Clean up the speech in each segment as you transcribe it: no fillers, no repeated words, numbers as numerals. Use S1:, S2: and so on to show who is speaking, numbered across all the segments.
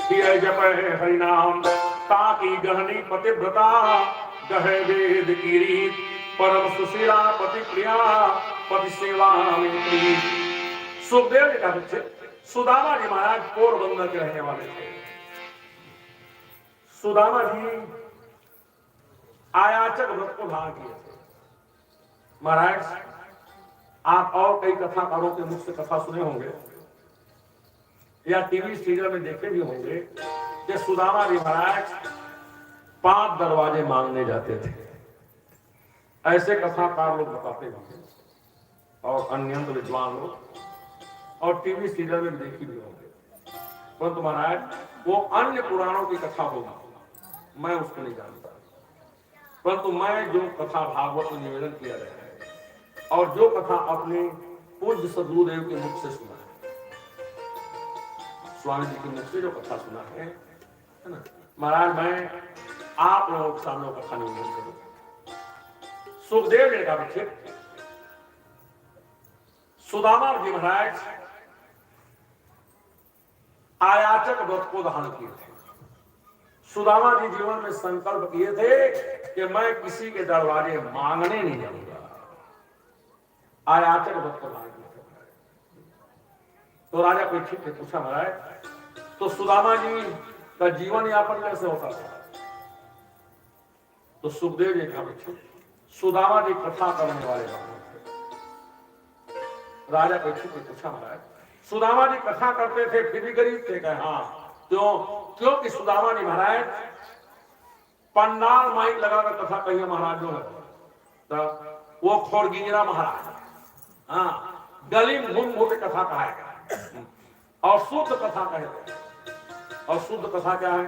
S1: किए जप हरि नाम ताकि गहनी पतिव्रता गहे वेद की रीत परम सुशीला पति प्रिया पति सेवा में प्रीत। सुखदेव जी का बच्चे सुदामा जी महाराज पोरबंदर के रहने वाले थे। सुदामा जी आयाचक व्रत को धारण किए थे। महाराज आप और कई कथाकारों के मुख से कथा सुने होंगे या टीवी सीरियल में देखे भी होंगे कि सुदामा जी महाराज 5 दरवाजे मांगने जाते थे। ऐसे कथाकार लोग बताते होंगे और अन्य विद्वान लोग और टीवी सीरियल में देखी भी होंगे। परंतु महाराज वो अन्य पुराणों की कथा होगी, मैं उसको नहीं जानता। परंतु मैं जो कथा भागवत में निवेदन किया गया है और जो कथा अपने पूज्य सदगुरुदेव के मुख से सुना है, स्वामी जी के मुख से जो कथा सुना है ना महाराज, मैं आप लोगों के सामने कथा निवेदन करूं। सुखदेव जी का बच्चे सुदामा जी महाराज आयाचक व्रत को धारण किए थे। सुदामा जी जीवन में संकल्प किए थे कि मैं किसी के दरवाजे मांगने नहीं जाऊंगा। आयाचक व्रत को धारण किए थे। तो राजा परीक्षित ने पूछा महाराज तो सुदामा जी का जीवन यापन कैसे होता था? तो सुखदेव जी का बच्चे सुदामा जी कथा करने वाले थे। राजा परीक्षित ने पूछा महाराज सुदामा जी कथा करते थे फिर भी गरीब थे? कहे हाँ। क्योंकि सुदामा जी महाराज पंडाल माइक लगाकर कथा कही महाराज जो है तो वो खोड़गिंजरा महाराज, हाँ, गली में घूम घूम कथा कहे और शुद्ध कथा कहे। और शुद्ध कथा क्या है?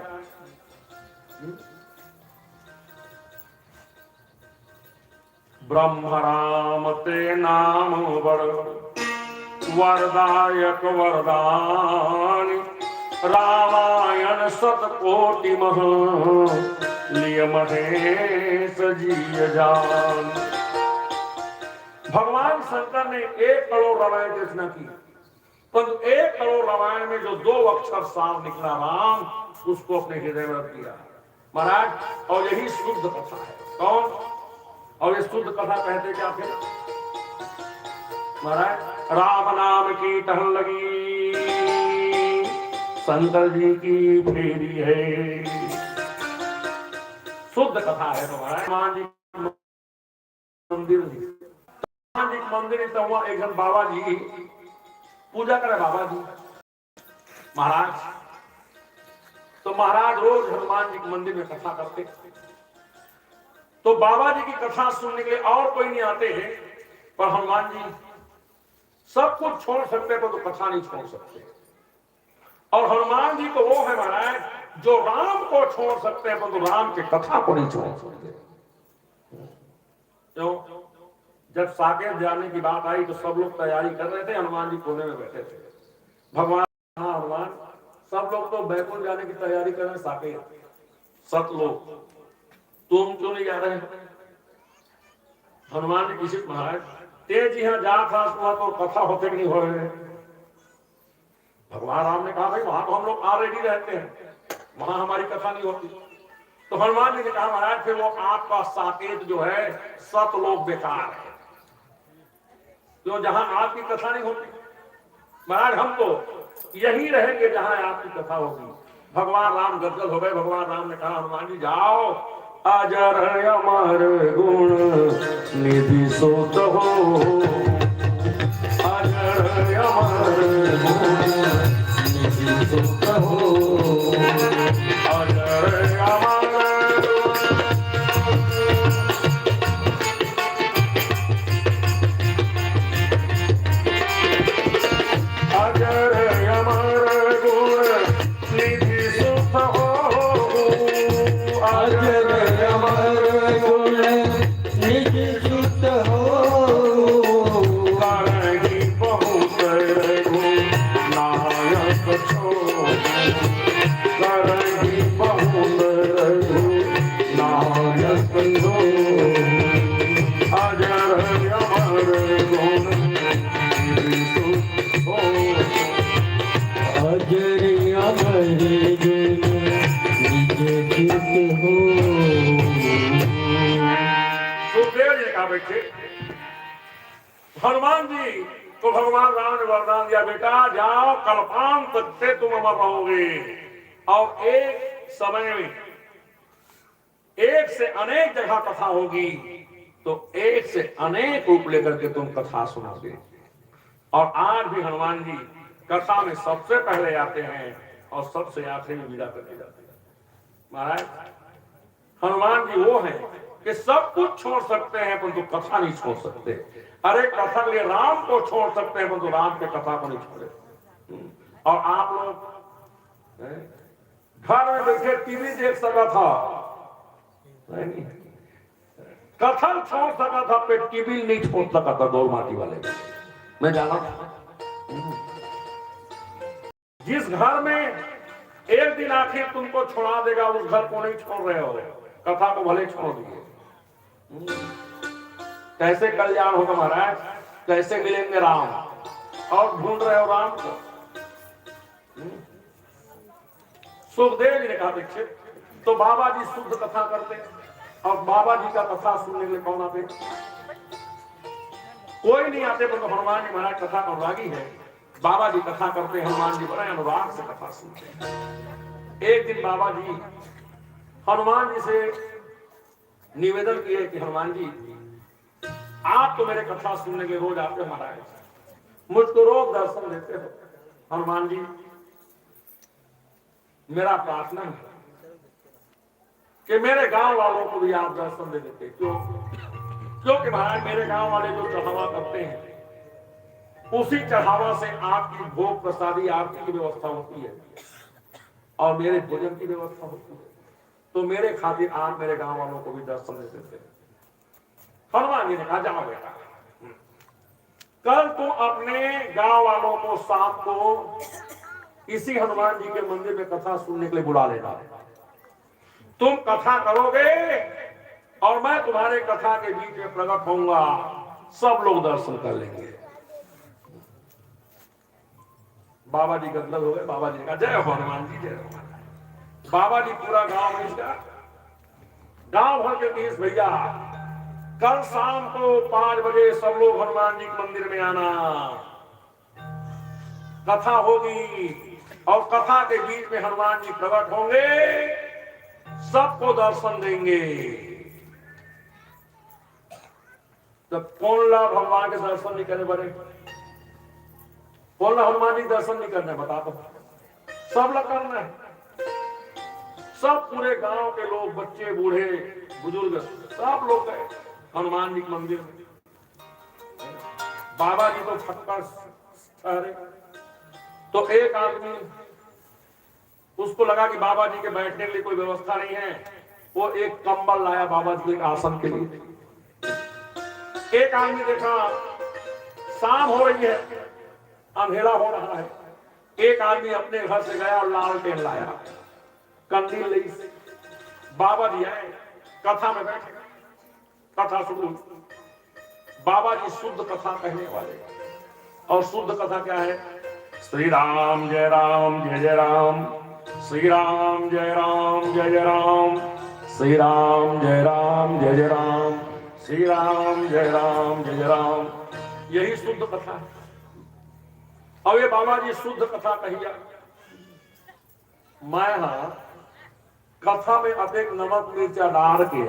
S1: ब्रह्म राम ते नाम बड़ वरदायक वरदान रामायण सतकोटि मह लिय महेश जी जान। भगवान शंकर ने 1 करोड़ रामायण की रचना की, परंतु 1 करोड़ रामायण में जो 2 अक्षर साफ निकला राम, उसको अपने हृदय में रख दिया महाराज। और यही शुद्ध कथा है। कौन? और ये शुद्ध कथा कहते क्या थे महाराज? राम नाम की टहल लगी शंकर जी की फेरी है। शुद्ध कथा है तुम्हारा। हनुमान जी मंदिर तो हुआ एक जन बाबा जी पूजा करे। बाबा जी महाराज तो महाराज रोज हनुमान जी के मंदिर में कथा करते। तो बाबा जी की कथा सुनने के लिए और कोई नहीं आते हैं, पर हनुमान जी सब कुछ छोड़ सकते हैं तो कथा नहीं छोड़ सकते। और हनुमान जी तो वो है महाराज जो राम को छोड़ सकते हैं परंतु राम की कथा को नहीं छोड़ सकते। क्यों? जब साकेत जाने की बात आई तो सब लोग तैयारी कर रहे थे, हनुमान जी कोने में बैठे थे। भगवान हाँ हनुमान सब लोग तो बैकुंठ जाने की तैयारी कर रहे हैं, साकेत सत लोग, तुम क्यों नहीं जा रहे हो? हनुमान जी किसी महाराज तेज यहाँ जा था तो कथा होते नहीं हो रहे। भगवान राम ने कहा भाई वहां तो हम लोग ऑलरेडी रहते हैं, वहां हमारी कथा नहीं होती। तो हनुमान जी ने कहा महाराज फिर वो आपका साकेत जो है 7 लोग बेकार है, तो जहां आपकी कथा नहीं होती महाराज हम तो यही रहेंगे जहां आपकी कथा होगी। भगवान राम गदगद हो गए। भगवान राम ने कहा हनुमान जी जाओ, अजर अमर गुण निधि सोत हो, अजर अमर गुण निधि सोत हो, अजर अमर
S2: अजर अमर
S1: देखिए हनुमान जी तो भगवान राम ने वरदान दिया, बेटा जाओ कल्पांत तक से तुम अमर रहोगे, और एक समय में एक से अनेक जगह कथा होगी, तो एक से अनेक रूप लेकर के तुम कथा सुनोगे। और आज भी हनुमान जी कथा में सबसे पहले आते हैं और सबसे आखिरी में विदा करके जाते हैं। महाराज हनुमान जी वो हैं कि सब कुछ छोड़ सकते हैं परंतु कथा नहीं छोड़ सकते। अरे कथा के लिए राम को छोड़ सकते हैं परंतु राम के कथा को नहीं छोड़े। और आप लोग घर में बैठे टीवी देख सका था, नहीं कथा छोड़ सका था, पे टीवी नहीं छोड़ सका था। दो माटी वाले मैं जाना जिस घर में एक दिन आखिर तुमको छोड़ा देगा उस घर को नहीं छोड़ रहे हो, कथा को भले छोड़ दिए। कैसे कल्याण होगा महाराज, कैसे मिलेंगे राम, और ढूंढ रहे हो राम को। सुखदेव जी ने कहा दीक्षित तो बाबा जी शुद्ध कथा करते, और बाबा जी का कथा सुनने के लिए कौन आते? कोई नहीं आते, पर तो हनुमान जी महाराज कथा अनुरागी है। बाबा जी कथा करते, हनुमान जी बड़े अनुराग से कथा सुनते। एक दिन बाबा जी हनुमान जी से निवेदन किए कि हनुमान जी आप तो मेरे कथा सुनने के रोज आते हो महाराज, मुझको रोज दर्शन देते हो। हनुमान जी मेरा प्रार्थना है कि मेरे गांव वालों को भी आप दर्शन दे देते। क्यों? क्योंकि महाराज मेरे गांव वाले जो चढ़ावा करते हैं उसी चढ़ावा से आपकी भोग प्रसादी आरती की व्यवस्था होती है और मेरे भोजन की व्यवस्था होती है। तो मेरे खातिर आप मेरे गांव वालों को भी दर्शन दे देते। हनुमान जी ने कहा जाओ बेटा, कल तुम अपने गांव वालों को शाम को इसी हनुमान जी के मंदिर में कथा सुनने के लिए बुला लेना। तुम कथा करोगे और मैं तुम्हारे कथा के बीच में प्रकट होऊंगा, सब लोग दर्शन कर लेंगे। बाबा जी गदगद हो गए। बाबा जी ने कहा जय हो हनुमान जी, जय हो। बाबा जी पूरा गांव में इसका गांव भर के 30 भैया कल शाम को 5 बजे सब लोग हनुमान जी के मंदिर में आना, कथा होगी और कथा के बीच में हनुमान जी प्रकट होंगे, सबको दर्शन देंगे। तब कौन ला भगवान के दर्शन नहीं करने बने, कौन ला हनुमान जी दर्शन नहीं करने, बता दो। सब लोग करना है, सब पूरे गांव के लोग, बच्चे बूढ़े बुजुर्ग सब लोग गए हनुमान जी के मंदिर में। बाबा जी तो फटकार ठहरे। तो एक आदमी उसको लगा कि बाबा जी के बैठने के लिए कोई व्यवस्था नहीं है, वो एक कंबल लाया बाबा जी के आसन के लिए। एक आदमी देखा शाम हो रही है, अंधेरा हो रहा है, एक आदमी अपने घर से गया और लालटेन लाया, कंदील ली। बाबा जी आए, कथा में बैठे, कथा शुरू। बाबा जी शुद्ध कथा कहने वाले, और शुद्ध कथा क्या है? श्री राम जय राम जय जय राम, श्री राम जय राम जय जय राम, श्री राम जय राम जय जय राम, श्री राम जय राम जय जय राम। यही शुद्ध कथा है। और ये बाबा जी शुद्ध कथा कहिया। मैं कथा में अधिक नमक मिर्चा डाल के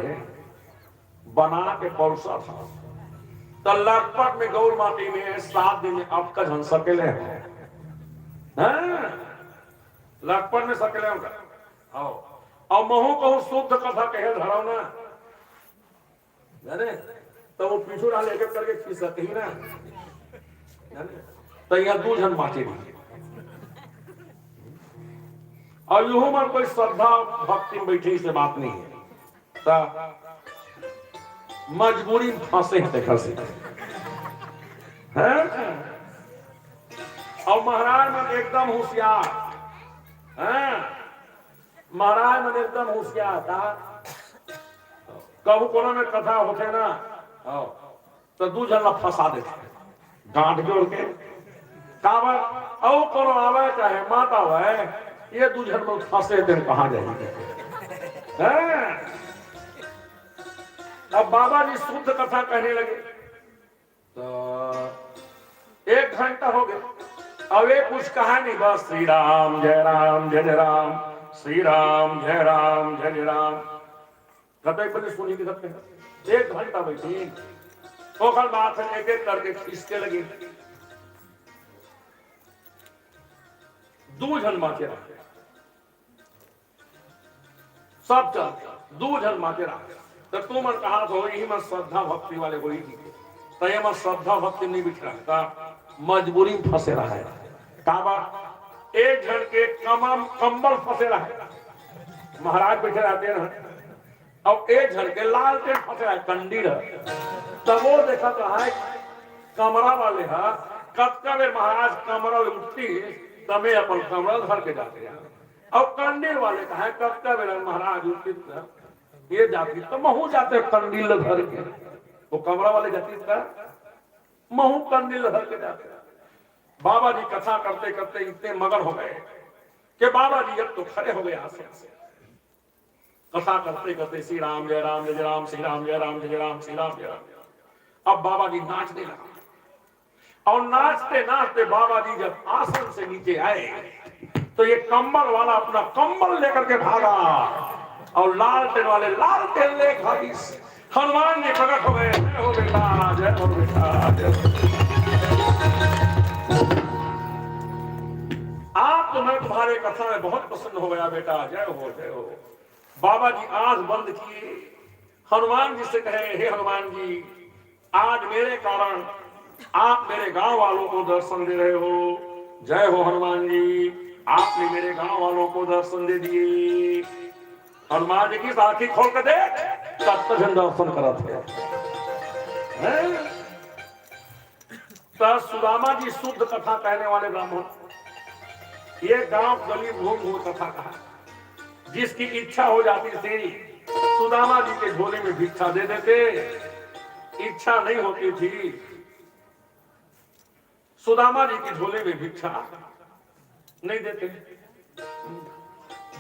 S1: बना के परोसा था, तो लगभग में गौर माटी में 7 दिन अब का झन सकेले हैं, लगभग में सकेले होगा। और महू कहूं शुद्ध कथा कहे धराओ ना, जाने तो वो पीछू डाल एक करके खींच सकते ही ना, जाने तो यहाँ 2 जन बाँचे नहीं। और यूं में कोई श्रद्धा भक्ति बैठी से बात नहीं है, मजबूरी फंसे हैं देखा से हैं। और महाराज मन एकदम होशियार हैं, महाराज मन एकदम होशियार था। कबू कोनो में कथा होते ना तो 2 जन फंसा देते गांठ जोड़ के, कावर और कोनो आवे चाहे माता है, ये 2 जन लोग फंसे थे, कहां जाएंगे? अब बाबा जी शुद्ध कथा कहने लगे तो 1 घंटा हो गया। अब ये कुछ कहा नहीं, बस श्री राम जय राम जय जय राम, श्री राम जय राम जय जय राम। कतई बजे सुनी की सकते 1 घंटा बैठी तो कल बात है, एक एक करके खींचते लगे। 2 जन माते रखे सब चलते, 2 जन माते रखे। तो तुम मन कहा तो यही मैं श्रद्धा भक्ति वाले हो ही तो ये मैं श्रद्धा भक्ति नहीं बिठ रखता, मजबूरी फंसे रहा है। काबा 1 जन के कंबल फंसे रहा है, महाराज बैठे रहते हैं। अब 1 जन के लाल टेंट फंसे रहा है, कंडील है। तब वो देखा तो है कमरा वाले है, कब कब महाराज कमरा उठती तमें अपन कमरा धर के जाते हैं। अब कंडील वाले का है कब कब महाराज उठती ये जाती तो महू जाते कंडील धर के, वो कमरा वाले जाती था महू कंडील धर के जाते। बाबा जी कथा करते करते इतने मगन हो गए कि बाबा जी अब तो खड़े हो गए आसन से। कथा करते करते श्री राम जय राम जय राम, श्री राम जय राम जय राम, श्री राम जय राम। अब बाबा जी नाचने लगा और नाचते नाचते बाबा जी जब आसन से नीचे आए तो ये कंबल वाला अपना कंबल लेकर के भागा और लाल टेन वाले लाल टेन ले खाली हनुमान जी प्रकट हो गए। जय हो बेटा, जय हो बेटा, जय हो। आप तो मैं तुम्हारे कथा में बहुत प्रसन्न हो गया बेटा, जय हो जय हो। बाबा जी आंख बंद किए, हनुमान जी से कहे हे हनुमान जी आज मेरे कारण आप मेरे गांव वालों को दर्शन दे रहे हो। जय हो हनुमान जी, आपने मेरे गांव वालों को दर्शन दे दिए। हनुमान जी की आंखें खोल कर देख सप्तजन दर्शन करा थे। सुदामा जी शुद्ध कथा कहने वाले ब्राह्मण, ये गांव गली घूम घूम कथा कहा। जिसकी इच्छा हो जाती थी सुदामा जी के झोले में भिक्षा दे देते, इच्छा नहीं होती थी सुदामा जी के झोले में भिक्षा नहीं देते।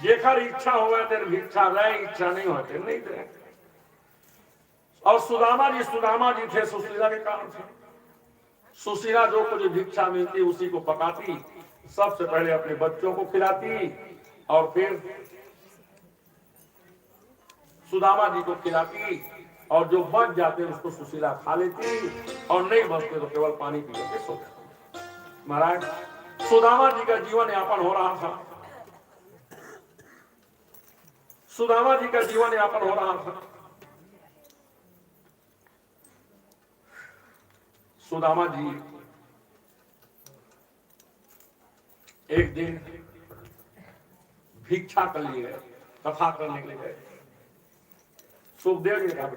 S1: जेकर इच्छा हुआ तेरे भिक्षा रहे, इच्छा नहीं होते नहीं दे। और सुदामा जी थे सुशीला के कारण थे। सुशीला जो कुछ भिक्षा मिलती उसी को पकाती, सबसे पहले अपने बच्चों को खिलाती और फिर सुदामा जी को खिलाती और जो बच जाते उसको सुशीला खा लेती और नहीं बचते तो केवल पानी पी के सो जाते। महाराज सुदामा जी का जीवन यापन हो रहा था, सुदामा जी का जीवन यापन हो रहा था। सुदामा जी एक दिन भिक्षा कर लिए गए, कथा करने के लिए गए। सुखदेव जी कहा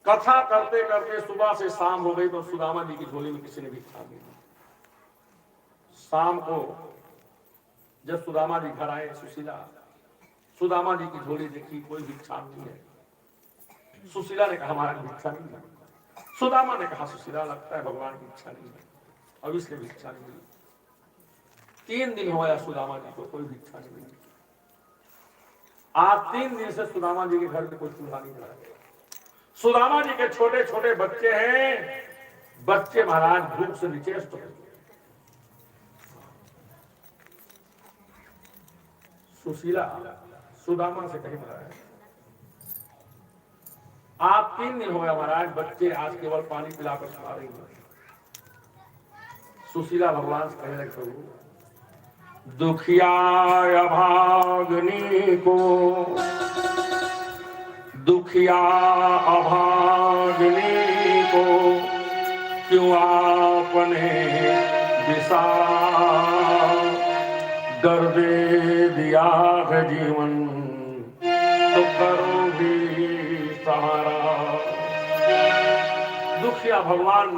S1: कथा करते करते सुबह से शाम हो गई तो सुदामा जी की झोली में किसी ने भिक्षा नहीं दी। शाम को जब सुदामा जी घर आए, सुदामा जी की झोली देखी, कोई भिक्षा नहीं है। सुशीला ने कहा हमारा भिक्षा नहीं है। सुदामा ने कहा सुशीला लगता है भगवान की इच्छा नहीं है, अब इसलिए भिक्षा नहीं मिली। 3 दिन हो गया सुदामा जी को कोई भिक्षा नहीं मिली। आज 3 दिन से सुदामा जी के घर में कोई चूल्हा नहीं जला। सुदामा जी के छोटे छोटे बच्चे हैं, बच्चे महाराज भूख से निचेष्ट हो गए। सुशीला सुदामा से कही महाराज आप 3 दिन हो गया महाराज, बच्चे आज केवल पानी पिलाकर सुला रही है। सुशीला भगवान से कहने लगे प्रभु दुखिया अभागनी को, दुखिया अभागनी को क्यों आपने विषा गर्दे दिया है जीवन तो करो भी सहारा। दुखिया भगवान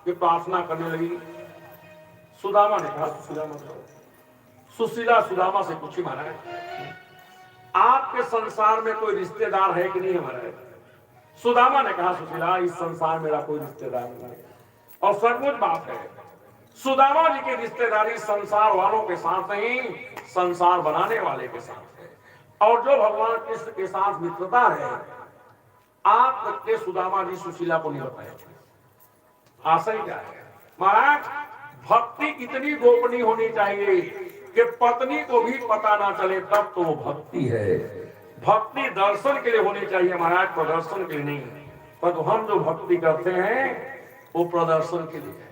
S1: की प्रार्थना करने लगी। सुदामा ने कहा सुशीला मत करो। सुशीला सुदामा से पूछी महाराज आपके संसार में कोई रिश्तेदार है कि नहीं हमारा? सुदामा ने कहा सुशीला इस संसार मेरा कोई रिश्तेदार नहीं है। और सचमुच बात है, सुदामा जी की रिश्तेदारी संसार वालों के साथ नहीं, संसार बनाने वाले के साथ है। और जो भगवान कृष्ण के साथ मित्रता है, आप के सुदामा जी सुशीला को नहीं बताए। आशय क्या है महाराज? भक्ति इतनी गोपनीय होनी चाहिए कि पत्नी को भी पता ना चले, तब तो वो भक्ति है। भक्ति दर्शन के लिए होनी चाहिए महाराज, प्रदर्शन के लिए नहीं। पर तो हम जो भक्ति करते हैं वो प्रदर्शन के लिए है।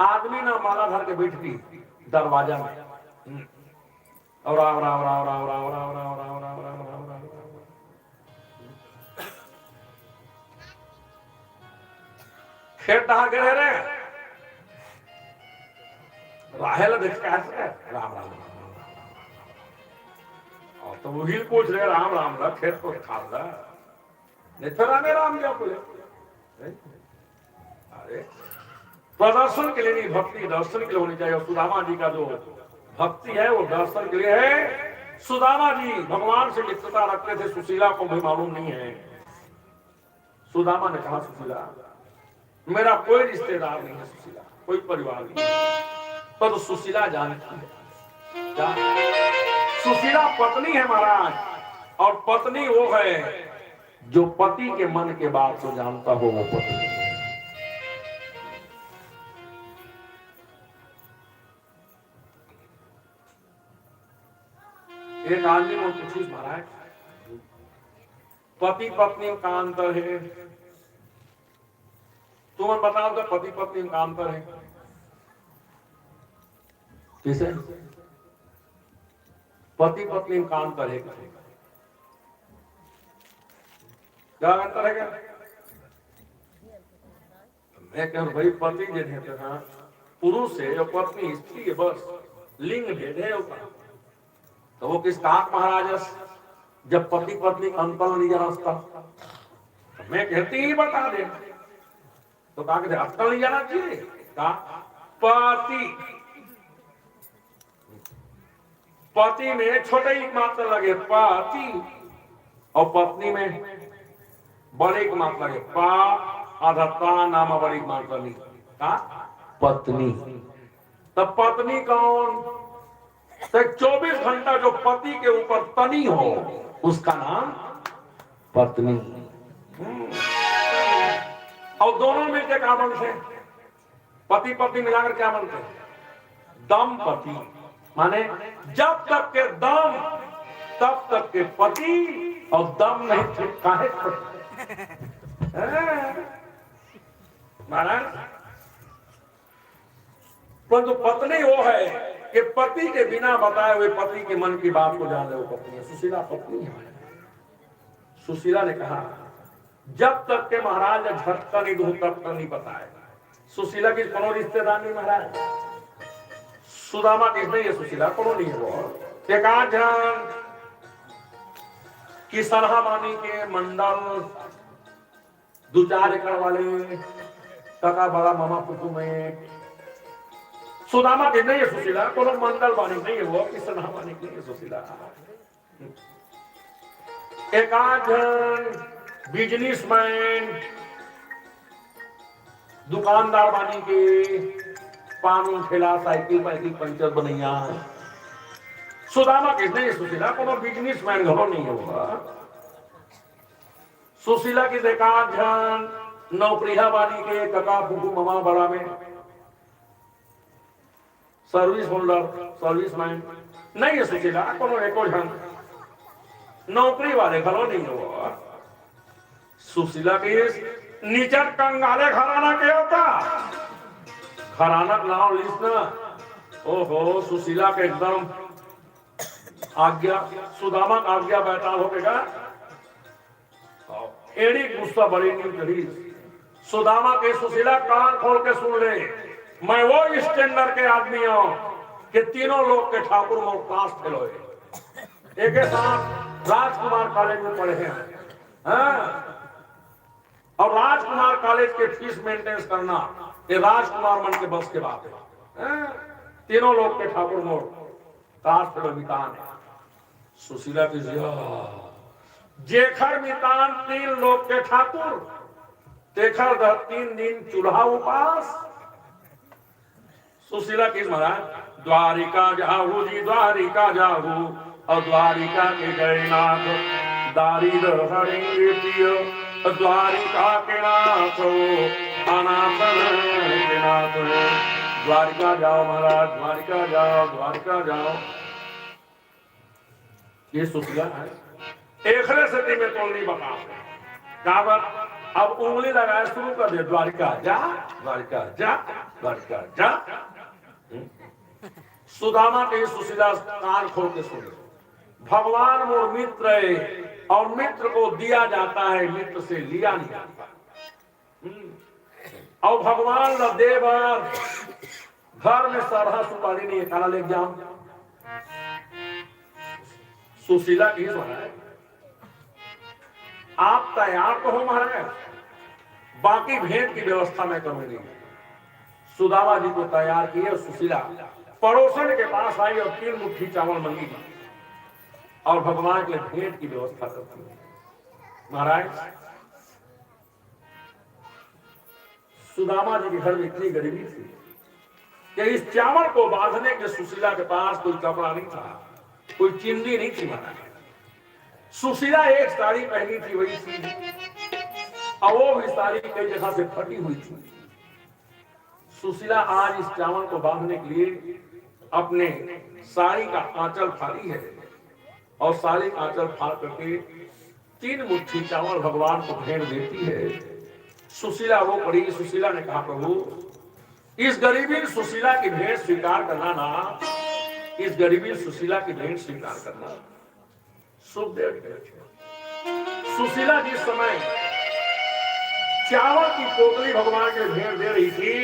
S1: आदमी ना माला धर के बैठ गई दरवाजा में और राम राम राम राम राम राम राम राम राम राम राम राम खेत दहा गए रे राहेल देख के राम राम और तो वही पूछ रहे राम राम रा खेत को खा रहा नहीं फिर आने राम क्या बोले। अरे प्रदर्शन के लिए नहीं, भक्ति दर्शन के लिए होनी चाहिए। सुदामा जी का जो भक्ति है वो दर्शन के लिए है। सुदामा जी भगवान से मित्रता रखते थे, सुशीला को भी मालूम नहीं है। सुदामा ने कहा सुशीला मेरा कोई रिश्तेदार नहीं है, सुशीला कोई परिवार नहीं है, पर तो सुशीला जानती है क्या? सुशीला पत्नी है महाराज, और पत्नी वो है जो पति के मन के बात को जानता हो, वो पत्नी है। एक आदमी को पूछिस महाराज पति पत्नी का अंतर है, तुम्हें बताओ तो पति पत्नी का अंतर है किसे? पति पत्नी का अंतर है क्या अंतर है क्या? मैं कह भाई पति जो है पुरुष है और पत्नी स्त्री है, बस लिंग भेद है। तो वो किस काक महाराज जब पति पत्नी का अंतर नहीं जाना उसका, मैं कहती ही बता दे तो कहा कि अक्कल नहीं जाना चाहिए। कहा पति में छोटे ही मात्रा लगे पति, और पत्नी में बड़े की मात्रा लगे पा आधा नाम बड़ी मात्रा नहीं का पत्नी। तब पत्नी कौन? तो 24 घंटा जो पति के ऊपर तनी हो उसका नाम पत्नी। और दोनों मिलकर क्या बनते हैं? पति पत्नी मिलाकर क्या बनते हैं? दंपति। माने जब तक के दम तब तक के पति, और दम नहीं थे काहे महाराज। परंतु पत्नी वो है कि पति के बिना बताए हुए पति के मन की बात को जान ले, वो पत्नी है। सुशीला पत्नी है। सुशीला ने कहा जब तक के महाराज झटका नहीं दो तब तक नहीं बताए। सुशीला की कोनो रिश्तेदार नहीं महाराज, सुदामा किसने ये सुशीला कोनो नहीं है। वो एकाध जन की सलाह मानी के मंडल 2-4 एकड़ वाले काका बड़ा मामा पुतु में सुदामा किसने ये सुशीला कोनो मंडल बानी नहीं है। वो की सलाह मानी के सुशीला एकाध बिजनेसमैन दुकानदार बानी के पान ठेला साइकिल पंचर बनैया। सुदामा किसने ये सुशीला कोनो बिजनेसमैन घरो नहीं होगा। सुशीला की देखा ध्यान नौकरिया बानी के कका फूफू मामा बड़ा में सर्विस होल्डर सर्विसमैन नहीं है। सुशीला कोनो एको जन नौकरी वाले घरो नहीं होगा। सुशीला की नीचर कंगाले घराना के होता घराना नाम लिखना। ओहो सुशीला के एकदम आज्ञा सुदामा आज्ञा बैठा होगा। एड़ी गुस्सा बड़ी नहीं करी। सुदामा के सुशीला कान खोल के सुन ले, मैं वो स्टैंडर्ड के आदमी हूं कि तीनों लोग के ठाकुर मोर पास फेलो एक साथ राजकुमार कॉलेज में पढ़े हैं। हाँ? और राजकुमार कॉलेज के फीस मेंटेन करना ये राजकुमार मन के बस के बात है। तीनों लोग के ठाकुर मोर पास फेलो मितान है। सुशीला की जेखर मितान 3 लोग के ठाकुर तेखर 3 दिन चूल्हा उपास। सुशीला की महाराज द्वारिका जाहू जी द्वारिका जाहू और द्वारिका के गए नाथ दारिद्र हरेंगे प्रिय। द्वारिका के नाथ अनाथन के नाथ। द्वारिका जाओ महाराज, द्वारिका जाओ, द्वारिका जाओ। ये सुशिला है। एकरे सती में तो नहीं बता काबर अब उंगली लगाए शुरू कर दे, द्वारिका जा, द्वारिका जा, द्वारिका जा। सुदामा के सुशीला कान खोल के सुने, भगवान मोर मित्र है और मित्र को दिया जाता है, मित्र से लिया नहीं जाता। और भगवान न देव घर में सरहा सुपारी नहीं है, खाना ले जाओ। सुशीला की महाराज आप तैयार तो हो महाराज, बाकी भेंट की व्यवस्था मैं करूंगी। सुदामा जी को तैयार किए। सुशीला पड़ोसन के पास आई और 3 मुट्ठी चावल मंगी और भगवान के लिए भेंट की व्यवस्था करती है। महाराज सुदामा जी के घर में इतनी गरीबी थी कि इस चावल को बांधने के सुशीला के पास कोई कपड़ा नहीं था, कोई चिंदी नहीं थी। महाराज सुशीला एक साड़ी पहनी थी, वही थी और वो भी साड़ी कई जगह से फटी हुई थी। सुशीला आज इस चावल को बांधने के लिए अपने साड़ी का आंचल फाड़ी है और साड़ी आंचल फाड़ करके 3 मुट्ठी चावल भगवान को भेंट देती है। सुशीला वो पड़ी। सुशीला ने कहा प्रभु इस गरीबी सुशीला की भेंट स्वीकार करना ना, इस गरीबी सुशीला की भेंट स्वीकार करना। सुखदेव सुशीला जिस समय चावल की पोटली भगवान के भेंट दे रही थी,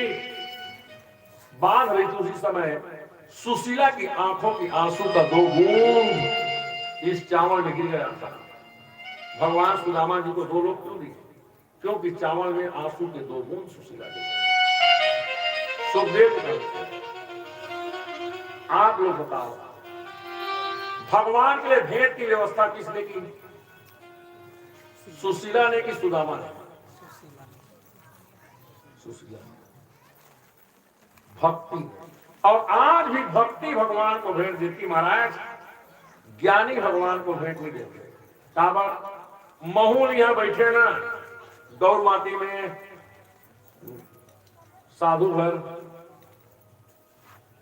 S1: बांध रही थी, उसी समय सुशीला की आंखों की आंसू का 2 बूंद इस चावल में गिर गया था। भगवान सुदामा जी को 2 लोग क्यों दिए? क्योंकि चावल में आंसू के 2 बूंद सुशीला गिर गए। सुखदेव आप लोग बताओ भगवान के लिए भेंट की व्यवस्था किसने की? सुशीला ने कि सुदामा ने? सुशीला। भक्ति, और आज भी भक्ति भगवान को भेंट देती महाराज, ज्ञानी भगवान को भेंट नहीं देते। काबर महूल यहां बैठे ना गौर माटी में साधु घर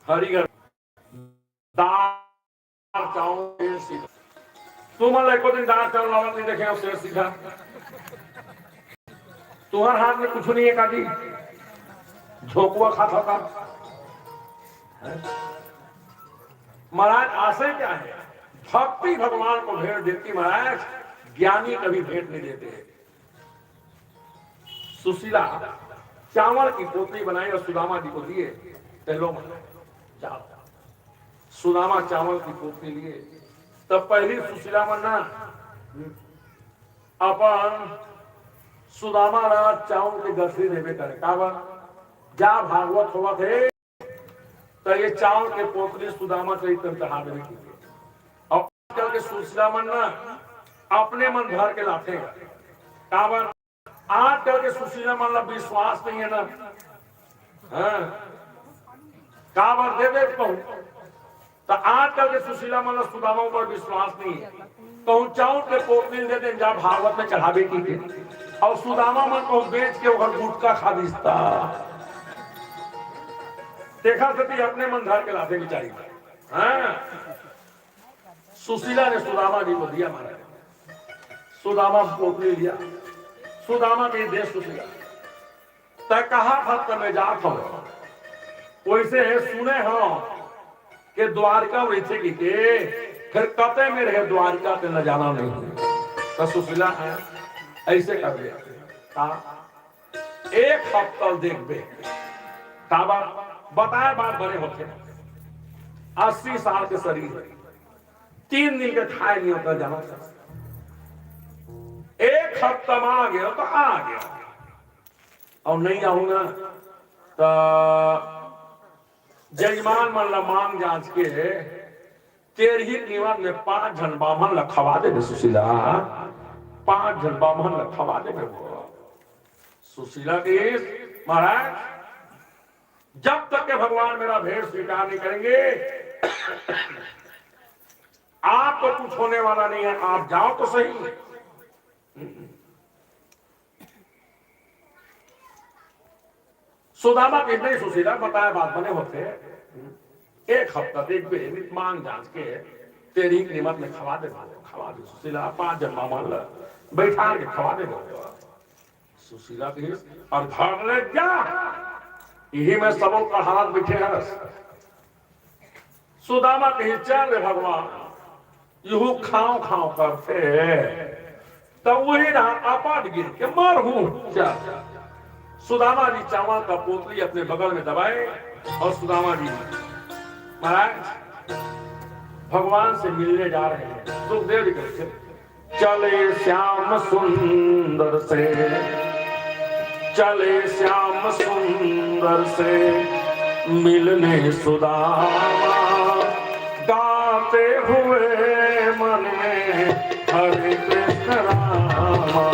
S1: हरिघर दार चावल सीधा, तुम एको दिन दार चावल लावत नहीं देखे शेर सीधा। तुम्हारे हाथ में कुछ नहीं है काटी, झोंकुआ खाता था। महाराज आशय क्या है? भक्ति भगवान को भेंट देती महाराज, ज्ञानी कभी भेंट नहीं देते। सुशीला चावल की पोटली बनाई और सुदामा जी को दिए, पहलो जाओ। सुदामा चावल की पोटली लिए, तब पहली सुशीला मन्ना अपन सुदामा रात चावल के गठरी देवे करे। काबर जा भागवत हुआ थे तो ये चावल के पोटली सुदामा चरित्र चढ़ा देने की, और आजकल के सुशीला मन्ना अपने मन भर के लाते हैं। काबर आजकल के सुशीला मन विश्वास नहीं है ना, काबर दे दे तो आजकल के सुशीला मन सुदामा पर विश्वास नहीं है। कहूं चावल के पोटली दे दे जा भागवत में चढ़ावे की, और सुदामा मन को बेच के उधर गुटका खा दिसता। देखा सती अपने मन धर के लाते बिचारी। सुशीला ने सुदामा जी को दिया महाराज, सुदामा पोटली लिया। सुदामा के देश सुशीला तय कहा था तो मैं जात हूं, वैसे सुने हो कि द्वारका वैसे की के फिर कते में रहे द्वारका पे न जाना नहीं। तो सुशीला है ऐसे कर दिया का 1 हफ्ता देखबे काबा बताए बात बड़े होते 80 साल के शरीर 3 दिन के खाए नहीं होता जाना। 1 हफ्ता में आ गया तो आ गया, और नहीं आऊंगा तो जजमान मन मांग जांच के तेरही कीमत में 5 जन बामन लखवा दे। सुशीला 5 जन बामन लखवा दे। सुशीला के महाराज जब तक के भगवान मेरा भेंट स्वीकार नहीं करेंगे, आप आपको कुछ होने वाला नहीं है, आप जाओ तो सही। सुदामा कितने सुशीला बताया बात बने होते, एक हफ्ता देख मांग जांच के तेरी कीमत में खवा दे सुशीला, 5 जन्मा मान ला बैठा के खवा दे सुशीला की और भाग ले जा। यही में सबों का हाथ बैठे हैं। सुदामा कही चल रे भगवान, यू खाओ खाओ करते तब वही ना आपात गिर के मर हूं। सुदामा जी चावल का पोतली अपने बगल में दबाए और सुदामा जी महाराज भगवान से मिलने जा रहे हैं। सुखदेव जी कहते चले श्याम सुंदर से, चले श्याम सुंदर से मिलने सुदामा, गाते हुए मन में हरे कृष्ण रामा।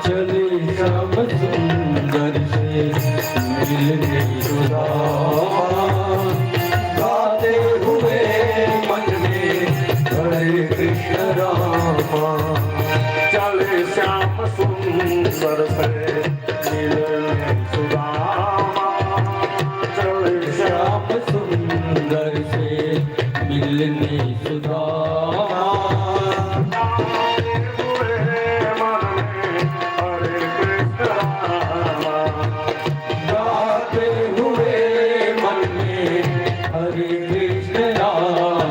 S2: चले श्याम सुंदर से मिलने सुदामा, गाते हुए मन में हरे कृष्ण रामा।
S1: चले श्याम सुंदर से मिलने सुदामा, चले
S2: श्याम सुंदर से मिलने सुदामा,
S1: गाते हुए मन में हरे कृष्ण रामा।
S2: गाते हुए मन में हरे कृष्ण रामा।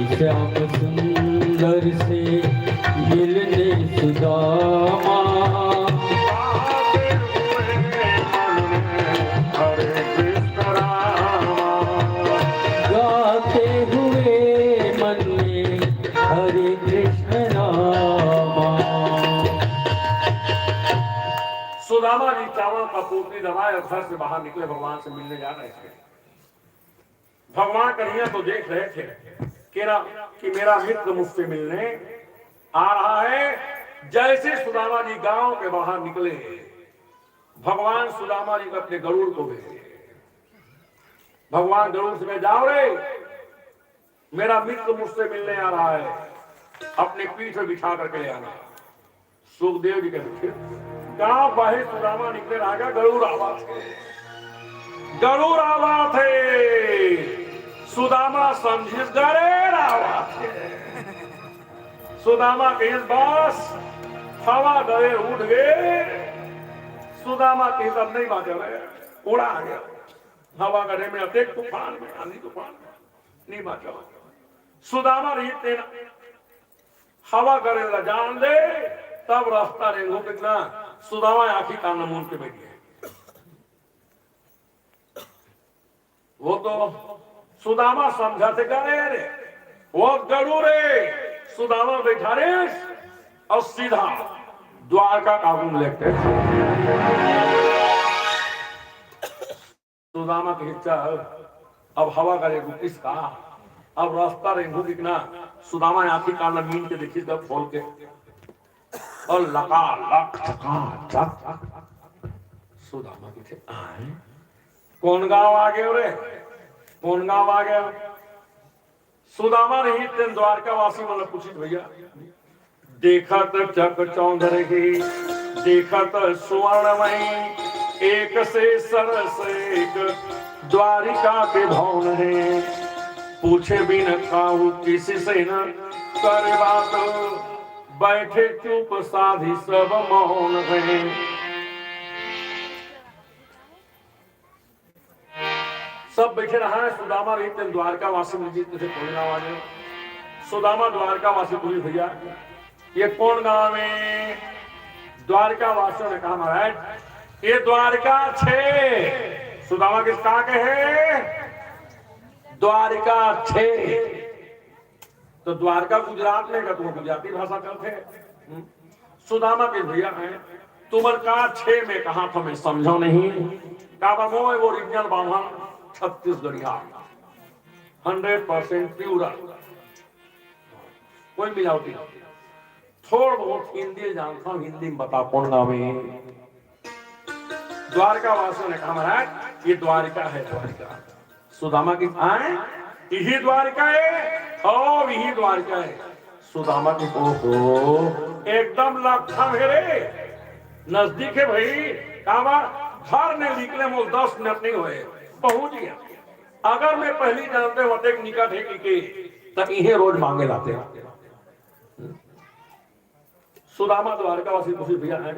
S2: श्याम सुंदर से मिलने सुदामा, गाते हुए मन में हरे कृष्ण रामा।
S1: सुदामा जी चावल का पोटली दबाए और घर से बाहर निकले, भगवान से मिलने जा रहे थे। भगवान कन्हैया तो देख रहे थे कि मेरा मित्र मुझसे मिलने आ रहा है। जैसे सुदामा जी गांव के बाहर निकले, भगवान सुदामा जी को अपने गरुड़ को भेजे। भगवान गरुड़ से, मैं जाओ रे, मेरा मित्र मुझसे मिलने आ रहा है, अपने पीठ पर बिठा करके ले आना। सुखदेव जी कहते गांव बाहर सुदामा निकले रहेगा, गरुड़ आवा थे, गरुड़ आवा थे। सुदामा समझे गरे आवा थे। सुदामा के इस बस हवा गए उठ गए। सुदामा के सब नहीं बाजे रहे, उड़ा गया हवा गरे में, अतेक तूफान में, आंधी तूफान में नहीं बाजा। सुदामा रही तेना हवा गरे ला जान दे, तब रास्ता रेंगो कितना। सुदामा आखिर का नमून के बैठ गए। वो तो सुदामा समझा थे रे, वो गरुड़े सुदामा बैठा रे और सीधा द्वारका का रूम लेते। सुदामा की इच्छा अब हवा करेगू किसका, अब रास्ता रेंगू दिखना। सुदामा आखी का मीन के देखी जब खोल के और लगा लक चका सुदामा की थे आए, कौन गांव आ गए रे, कौन गांव आ गया। सुदामा नहीं तेन द्वारका वासी मतलब पूछित भैया, देखत चक चौंधरही, देखत सुवर्णमयी, एक से सरस एक द्वारिका के भवन है। पूछे बिन काहू किसी से न करे बात, बैठे चुप साधी सब मौन है। सब बैठे रहा है। सुदामा रही तेन द्वारका वासी मिल तुझे कौन गाँव आ जाए। सुदामा द्वारका वासी पूरी भैया ये कौन गांव में। द्वारका वासियों ने कहा महाराज ये द्वारका छे। सुदामा किस कहा के है, द्वारिका 6, तो द्वारका गुजरात में का तुम गुजराती भाषा करते हैं। सुदामा के भैया हैं, तुमर का 6 में कहा था मैं समझो नहीं। काबा मोय वो ओरिजिनल बामन छत्तीसगढ़िया 100% प्यूरा, कोई मिलावटी नहीं। थोड़ा बहुत हिंदी जानता हूं, हिंदी में बता पढ़ना में। द्वारका वासियों ने कहा महाराज ये द्वारिका है, द्वारिका। सुदामा की आए यही द्वारिका है और यही द्वारिका है। सुदामा की ओहो एकदम लखा मेरे नजदीक है भाई। काबा घर ने निकले वो 10 मिनट नहीं हुए पहुंच गया। अगर मैं पहली जानते होते निकट है कि तब इन्हें रोज मांगे लाते। सुदामा द्वारकावासी कुछ भैया है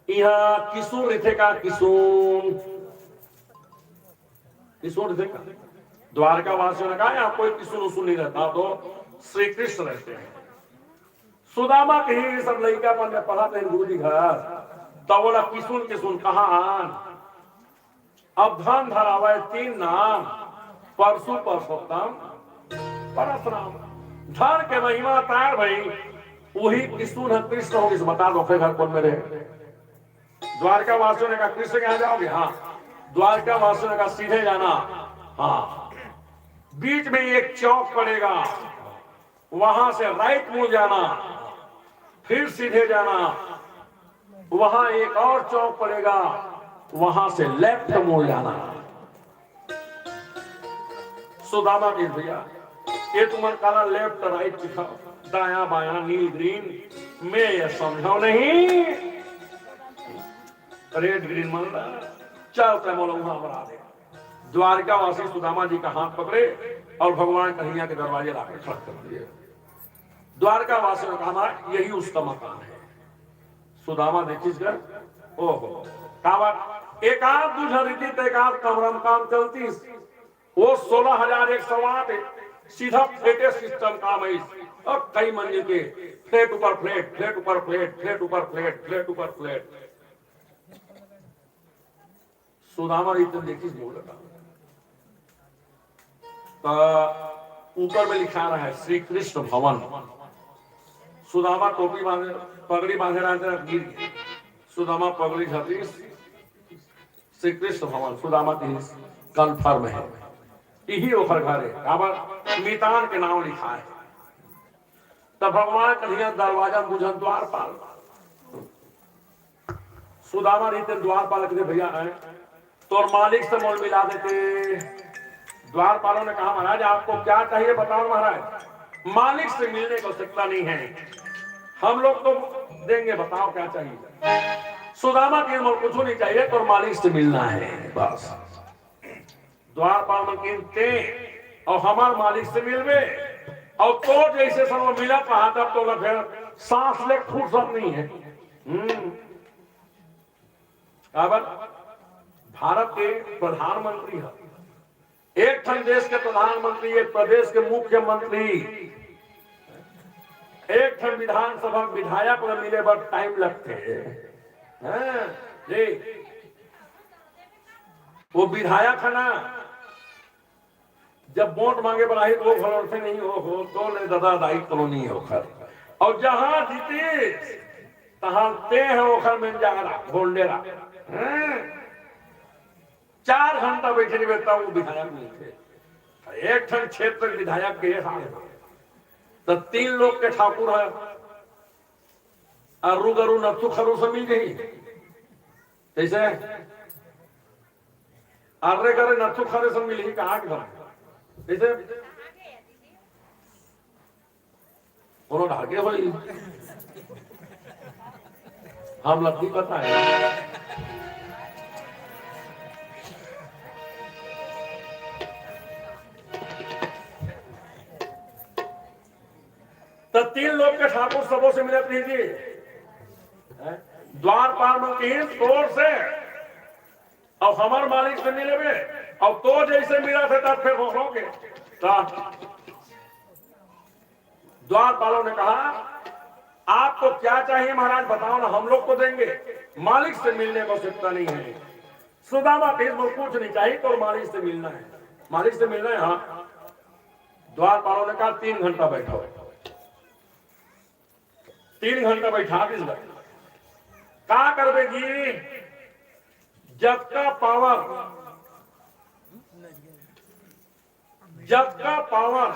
S1: यहाँ किशोर रिथे का किशोर रिथे का द्वारका वासियों ने कहा यहाँ कोई किशोर नहीं रहता, तो श्री कृष्ण रहते हैं। सुदामा कहीं सब लड़का पर में पढ़ा थे गुरु जी घर, तो बोला किशोर कहा अब धन धरावे 3 नाम परसु परसोत्तम परशुराम। धन के महिमा तार भाई वही किशोर है, कृष्ण होगी बता दो फिर घर कौन मेरे। द्वारका वासियों ने कहा कृष्ण के यहाँ जाओगे? हाँ। द्वारका वासियों ने कहा सीधे जाना। हाँ। बीच में एक चौक पड़ेगा, वहां से राइट मुड़ जाना, फिर सीधे जाना, वहां एक और चौक पड़ेगा, वहां से लेफ्ट मुड़ जाना। सुदामा जी भैया ये तुम्हारा काला लेफ्ट राइट दिखाओ, दाया बाया नील ग्रीन, मैं ये समझाओ नहीं। रेड ग्रीन मान रहा चलते बोलो वहां बना दे। द्वारका वासी सुदामा जी का हाथ पकड़े और भगवान कन्हैया के दरवाजे लाकर खड़ा कर दिए। द्वारका वासी ने कहा यही उसका मकान है। सुदामा देखिस कर ओहो कावा एक आध दूसरा रीति तो एक आध कमरम काम चलती, वो 16,108 सीधा फ्लेटे सिस्टम काम है। अब कई मंजिल के फ्लेट ऊपर फ्लेट, फ्लेट ऊपर फ्लेट, फ्लेट ऊपर फ्लेट, फ्लेट ऊपर फ्लेट। सुदामा रीति देखिस बोल रहा ऊपर में लिखा रहा है श्री कृष्ण भवन। सुदामा टोपी बांधे पगड़ी बांधे रहते गिर गए। सुदामा पगड़ी झपी श्री कृष्ण भवन सुदामा की कन्फर्म है, यही ओखर घर है। मितान के नाम लिखा है। तब भगवान कन्हैया दरवाजा बुझन द्वारपाल। सुदामा रीते द्वारपाल के भैया है तो मालिक से मोल मिला देते। द्वारपालों ने कहा महाराज आपको क्या चाहिए बताओ महाराज। मालिक से मिलने को आवश्यकता नहीं है, हम लोग तो देंगे, बताओ क्या चाहिए। सुदामा के मोल कुछ नहीं चाहिए तो मालिक से मिलना है बस। द्वारपाल में कीनते और हमारे मालिक से मिलवे और तो जैसे सब मिला कहा तब तो फिर सांस ले फुर्सत नहीं है। भारत के प्रधानमंत्री है, एक ठन देश के प्रधानमंत्री, एक प्रदेश के मुख्यमंत्री, एक ठन विधानसभा विधायक में मिले बड़ टाइम लगते हैं। वो विधायक है ना, जब वोट मांगे बनाई तो घर से नहीं हो तो ले दादा दाई कॉलोनी है ओखर, और जहां जीते तहां ते है ओखर में जागरा बोलडेरा। 4 घंटा बैठे नहीं बैठता वो विधायक नहीं थे। एक ठन क्षेत्र विधायक के तो 3 लोग के ठाकुर है, अरु गरु नथु खरु से मिल गई। कैसे अर्रे करे नथु खरे से मिली कहा कि कैसे कोनो ढाके हो हम लगी पता है। तो 3 लोग के ठाकुर सबों से मिले नहीं थी। द्वारपाल में तीन तोड़ से और हमारे मालिक से मिले में और तो जैसे मिला थे तब फिर होगे। द्वारपालों ने कहा आपको क्या चाहिए महाराज बताओ ना, हम लोग को देंगे, मालिक से मिलने को आवश्यकता नहीं है। सुदामा फिर कुछ नहीं चाहिए तो मालिक से मिलना है। मालिक से मिलना है। हाँ, द्वारपालों ने कहा 3 घंटा बैठो। 3 घंटा बैठा दिस का करवेगी। जग का पावर, जग का पावर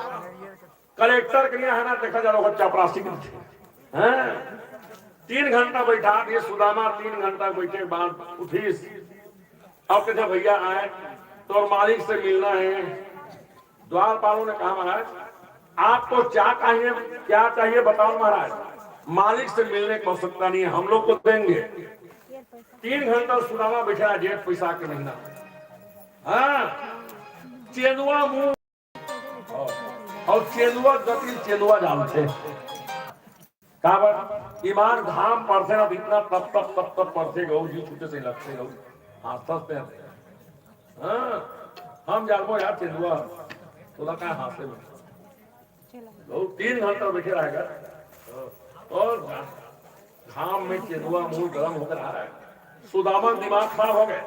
S1: कलेक्टर के लिए है ना, देखा जा रहा होगा चापरासी के हैं। 3 घंटा बैठा दिए सुदामा। 3 घंटा बैठे के बाद उठीस। अब कहते भैया आए तो और मालिक से मिलना है। द्वारपालों ने कहा महाराज आपको क्या चाहिए, क्या चाहिए बताओ महाराज। मालिक से मिलने की आवश्यकता नहीं है, हम लोग को देंगे। 3 घंटा सुदामा बैठा, जेठ पैसा के महीना। हाँ, चेनुआ मुंह और चेनुआ गति, चेनुआ जानते काबर ईमान धाम पढ़ते ना इतना तब तब पढ़ते गौ जी छूटे से लगते गौ हाथ पे। हाँ, हम जानबो यार चेनुआ तो लगा हाथ में 3 घंटा बैठे रहेगा और घाम में चेनुआ मुंह गर्म होकर आ रहा है। सुदामा दिमाग खराब हो गए।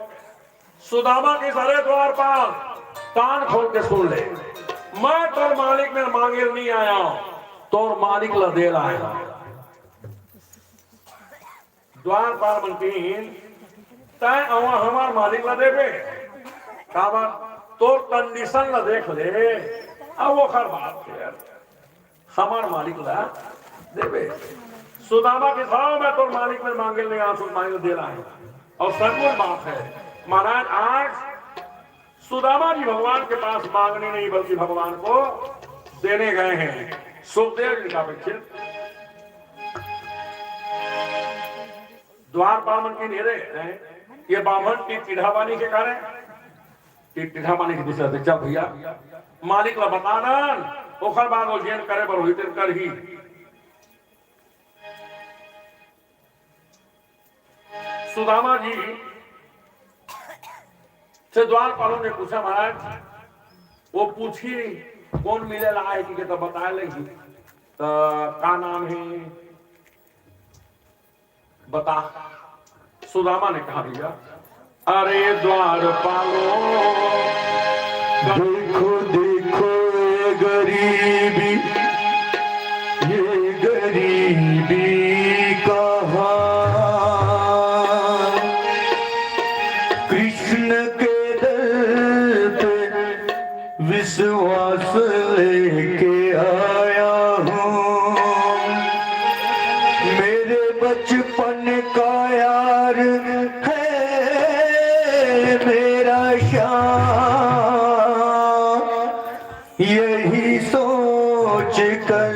S1: सुदामा के सारे द्वारपाल कान खोल के सुन ले, मैं तोर मालिक में मांगे नहीं आया, तोर मालिक ला दे आया। द्वारपाल मंत्री तय हमार मालिक ला देवे काबर तोर कंडीशन ला देख ले। अब वो खर बात है हमार मालिक ला देवे। सुदामा के साथ मैं तोर मालिक में मांगे नहीं आया, मांगे दे रहा है। और सचमुच बात है महाराज, आज सुदामा जी भगवान के पास मांगने नहीं बल्कि भगवान को देने गए हैं। सुखदेव जी का अपेक्षित द्वारपाल के नेरे ये बामन की चिढ़ावानी के कारण की चिढ़ावानी के दूसरे चल भैया मालिक ला बताना ओखर बाद वो जेन करे पर हुई कर ही। सुदामा जी से द्वारपालों ने पूछा महाराज, वो पूछी कौन मिले ला है कि तो बताया लेगी तो का नाम है बता। सुदामा ने कहा भैया अरे द्वारपालों
S2: देखो देखो ये गरीबी, ये गरीबी कहाँ कृष्ण के दर पे विश्वास लेके आया हूँ। मेरे बचपन का यार है मेरा श्याम, यही सोच कर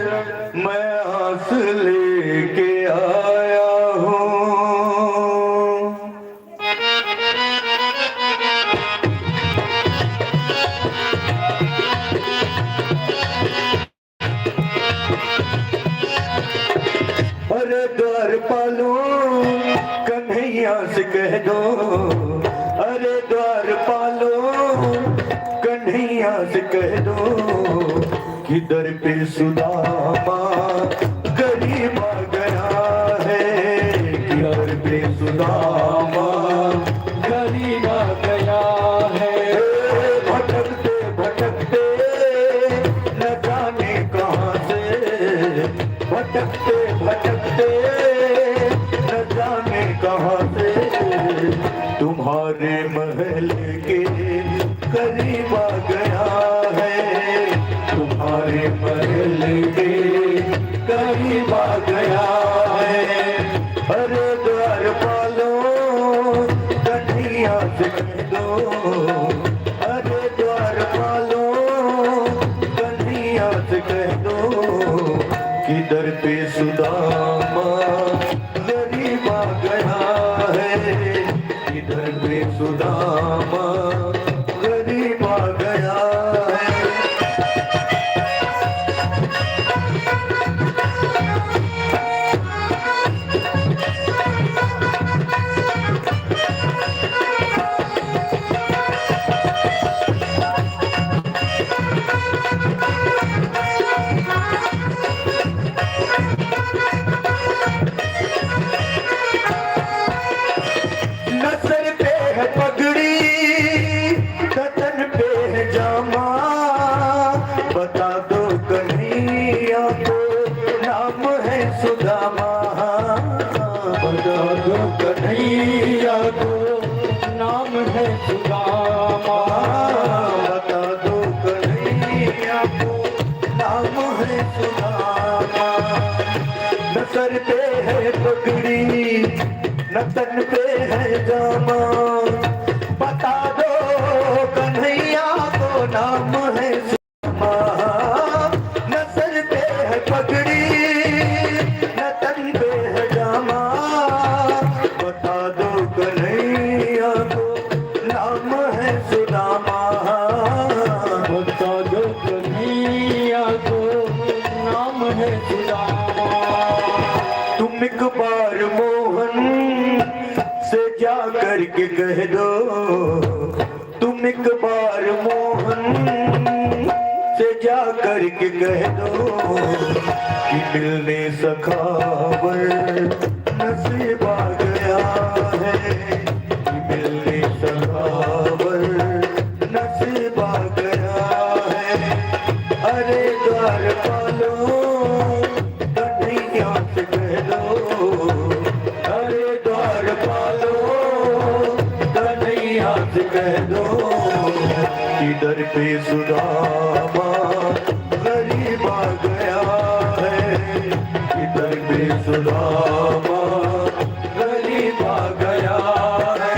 S2: मैं आस लेके आया हूँ। अरे द्वारपालों कन्हैया से कह दो, अरे द्वारपालों कन्हैया से कह दो कि दर पे सुदामा गरीब आ गया है, कि दर पे सुदामा गरीब आ गया है। भटकते भटकते न जाने कहाँ से, भटकते भटकते न जाने कहाँ से तुम्हारे महल के करीब आ गया है, तुम्हारे महल के करीब आ गया है। अरे द्वारपालों कन्हैया से कह दो, अरे द्वारपालों कन्हैया से कह दो कि दर पे सुदामा गरीब आ गया है, कि दर पे सुदामा गरीब आ गया है। बता दो कन्हैया को नाम है सुदामा। न सर पे है पगड़ी न तन पे है जामा, बता दो कन्हैया को नाम है सुदामा। न सर पे है पगड़ी न तन पे है जामा, बता दो कन्हैया को नाम है सुदामा।
S3: बता दो कन्हैया को नाम है सुदामा।
S2: तुम एक बार मोहन से जा करके कह दो, तुम एक बार मोहन से जा करके कह दो कि मिलने सखावर नसीब आ गया है, कि मिलने सखावर नसीब आ गया है। अरे द्वार पालो कन्हैया से कह दो, अरे द्वार पालो कन्हैया से कह दो कि दर पे सुदामा गरीब आ गया है, कि दर पे सुदामा गरीब आ गया है।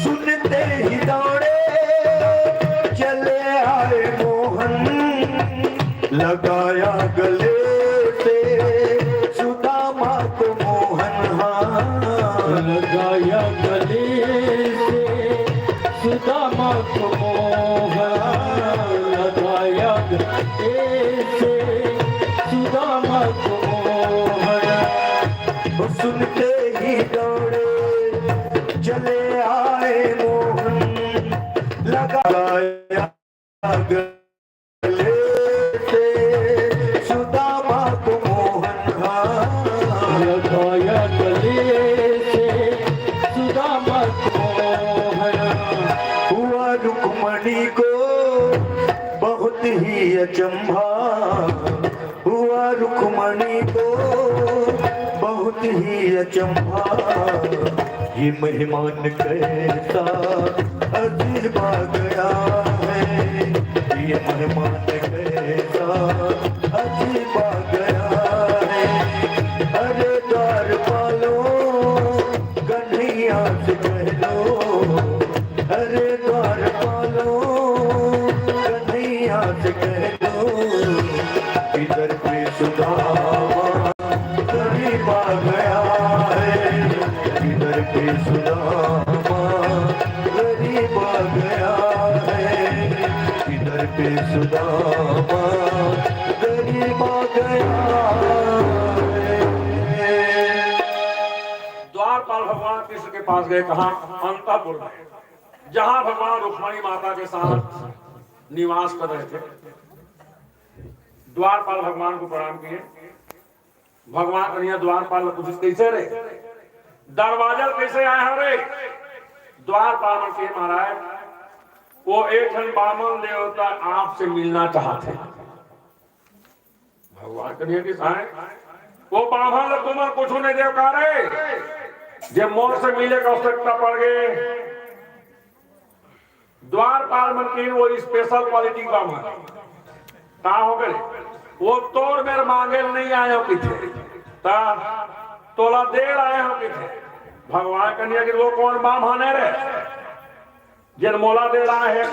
S2: सुनते ही दौड़े चले आए मोहन, लगाया गले से सुदामा को मोहन। हाँ
S3: लगाया गले से सुदामा को मोहन, लगाया गले से सुदामा को मोहन।
S2: सुनते ही दौड़े चले आए मोहन, लगाया गले से सुदामा को मोहन। हाँ
S3: लगाया गले से सुदामा को मोहन।
S2: हुआ रुक्मणी को बहुत ही अचंभा, हुआ रुक्मणी को बहुत ही अचंभा। ये मेहमान कैसा अजीब आ गया है, ये मेहमान कैसा अजीब आ गया है। अरे द्वार पालो कन्हैया से कह दो, अरे द्वार पालो कन्हैया से कह दो इधर पे सुदामा गरीब आ गया है, इधर पे सुदामा गरीब आ गया है, इधर पे सुदामा गरीब आ गया है।
S1: द्वारपाल भगवान कृष्ण के पास गए, कहा अंतापुर में, जहां भगवान रुक्मणी माता के साथ निवास कर रहे थे। द्वारपाल भगवान को प्रणाम किए। भगवान कन्हैया द्वारपाल पूछे कैसे रे, दरवाजा कैसे आया रे? द्वारपाल के महाराज वो एक जन बामन देवता आपसे मिलना चाहते। भगवान कन्हैया की साए वो बामन तुम्हारे कुछ नहीं देवका रे, जब मोर से मिले का आवश्यकता पड़ गए। द्वारपाल मंत्री वो स्पेशल क्वालिटी का कहा हो गए, वो तोड़ मेरे मांगे नहीं आए हो पीछे, तोला देर आए हो पीछे। भगवान कन्हैया की वो कौन बाम है रे, जिन मोला दे रहा है।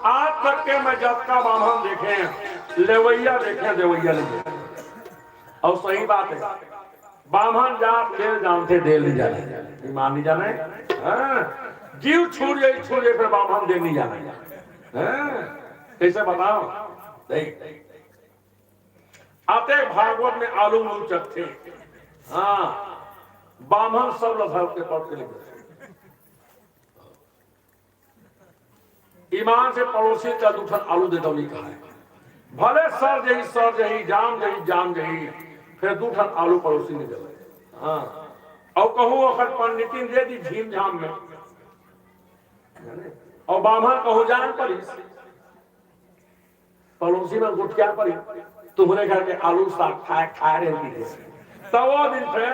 S1: आज तक के मैं जब का बामन देखे, लेवैया देखे, देवैया नहीं देखे। और सही बात है, बामन जात देर जानते देर नहीं जाने, ईमान नहीं जाने। जीव छूट जाए फिर बामन देर नहीं जाने। कैसे बताओ? आते भागवत में आलू मूचक थे। हाँ, बामन सब लधर के पढ़ के लिखे। ईमान से पड़ोसी का दूठन आलू दे दो नहीं कहा है। भले सर जही जाम जही फिर दूठन आलू पड़ोसी ने जले। हाँ और कहूँ अखर पंडिती दे दी झीम झाम में और बामन कहूँ जान पड़ी पड़ोसी में गुटक्या पड़ी तुम्हारे घर के आलू साग खाए रहे थी तब वो दिन फिर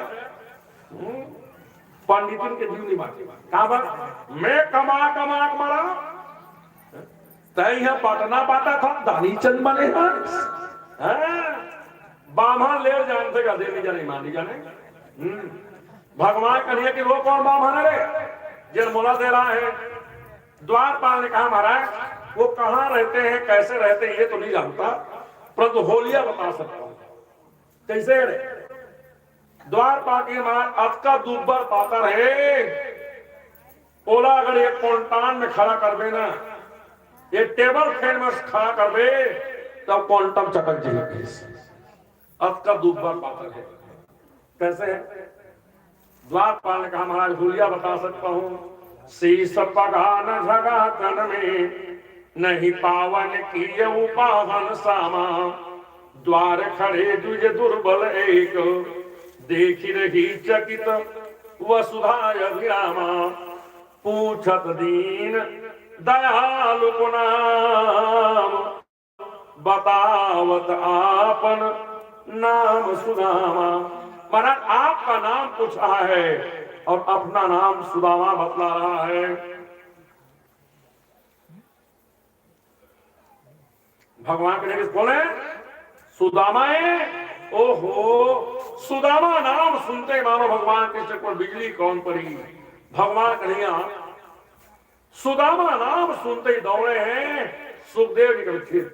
S1: पंडितन के जीव नहीं बाकी कहा बात मैं कमा मरा तय यहाँ पटना पाता था दानी चंद बने बामन ले जान से गधे नहीं जाने मान जाने भगवान कहिए कि वो कौन बामन है जिन मोला दे रहा है। द्वारपाल ने कहा महाराज वो कहाँ रहते हैं कैसे रहते हैं ये तो नहीं जानता परंतु होलिया बता सकता हूं कैसे द्वारपाल के महाराज अतका दुब्बर पाता रहे ओला अगर ये कौंटान में खड़ा कर देना ये टेबल फैन में खड़ा कर दे तब क्वांटम चटक जाएगी। अतका दुब्बर पाता है कैसे है। द्वारपाल ने कहा महाराज होलिया बता सकता हूं शीश पगान झगा तन में नहीं पावन किए पावन सामा द्वार खड़े दुज दुर्बल एक देखी रही चकित वसुधा अभिरामा पूछत दीन दयालु को नाम बतावत आपन नाम सुदामा। महाराज आपका नाम पूछा है और अपना नाम सुदामा बतला रहा है। भगवान के बोले सुदामा ओहो सुदामा नाम सुनते मानो भगवान के सिर पर बिजली कौन पड़ी। भगवान कन्हैया सुदामा नाम सुनते ही दौड़े हैं सुखदेव जी के खेत।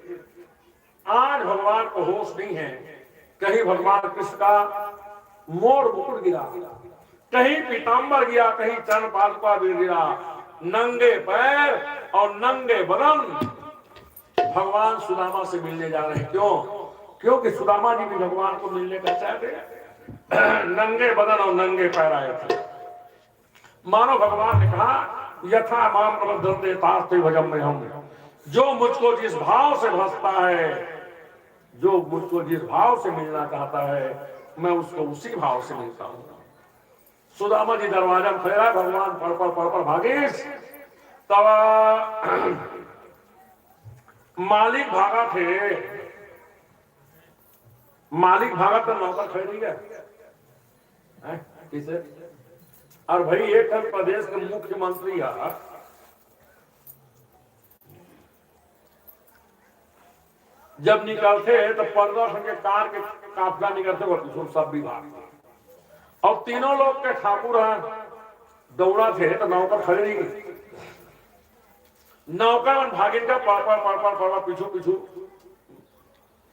S1: आज भगवान को होश नहीं है कहीं भगवान कृष्ण का मोर मुकुट गिरा कहीं पीताम्बर गिरा कहीं चरण पादुका भी गिरा नंगे पैर और नंगे बदन भगवान सुदामा से मिलने जा रहे हैं। क्यों क्योंकि सुदामा जी भी भगवान को मिलने का चाहते नंगे बदन और नंगे पैर आए थे। मानो भगवान ने कहा यथा माम प्रबद्धन्ते तास्ते भजम में हम जो मुझको जिस भाव से भसता है जो मुझको जिस भाव से मिलना चाहता है मैं उसको उसी भाव से मिलता हूं। सुदामा जी दरवाजा में खड़ा भगवान पर भागेश तब मालिक भागा थे मालिक भागा तो नौकर खड़ी गया किसे और भाई एक प्रदेश के मुख्यमंत्री है जब निकलते तो 15 के कार के काफिला निकलते वो सब विभाग और तीनों लोग के ठाकुर हैं दौड़ा थे तो नौकर खड़े नहीं नौकर भागिन का पड़ पीछू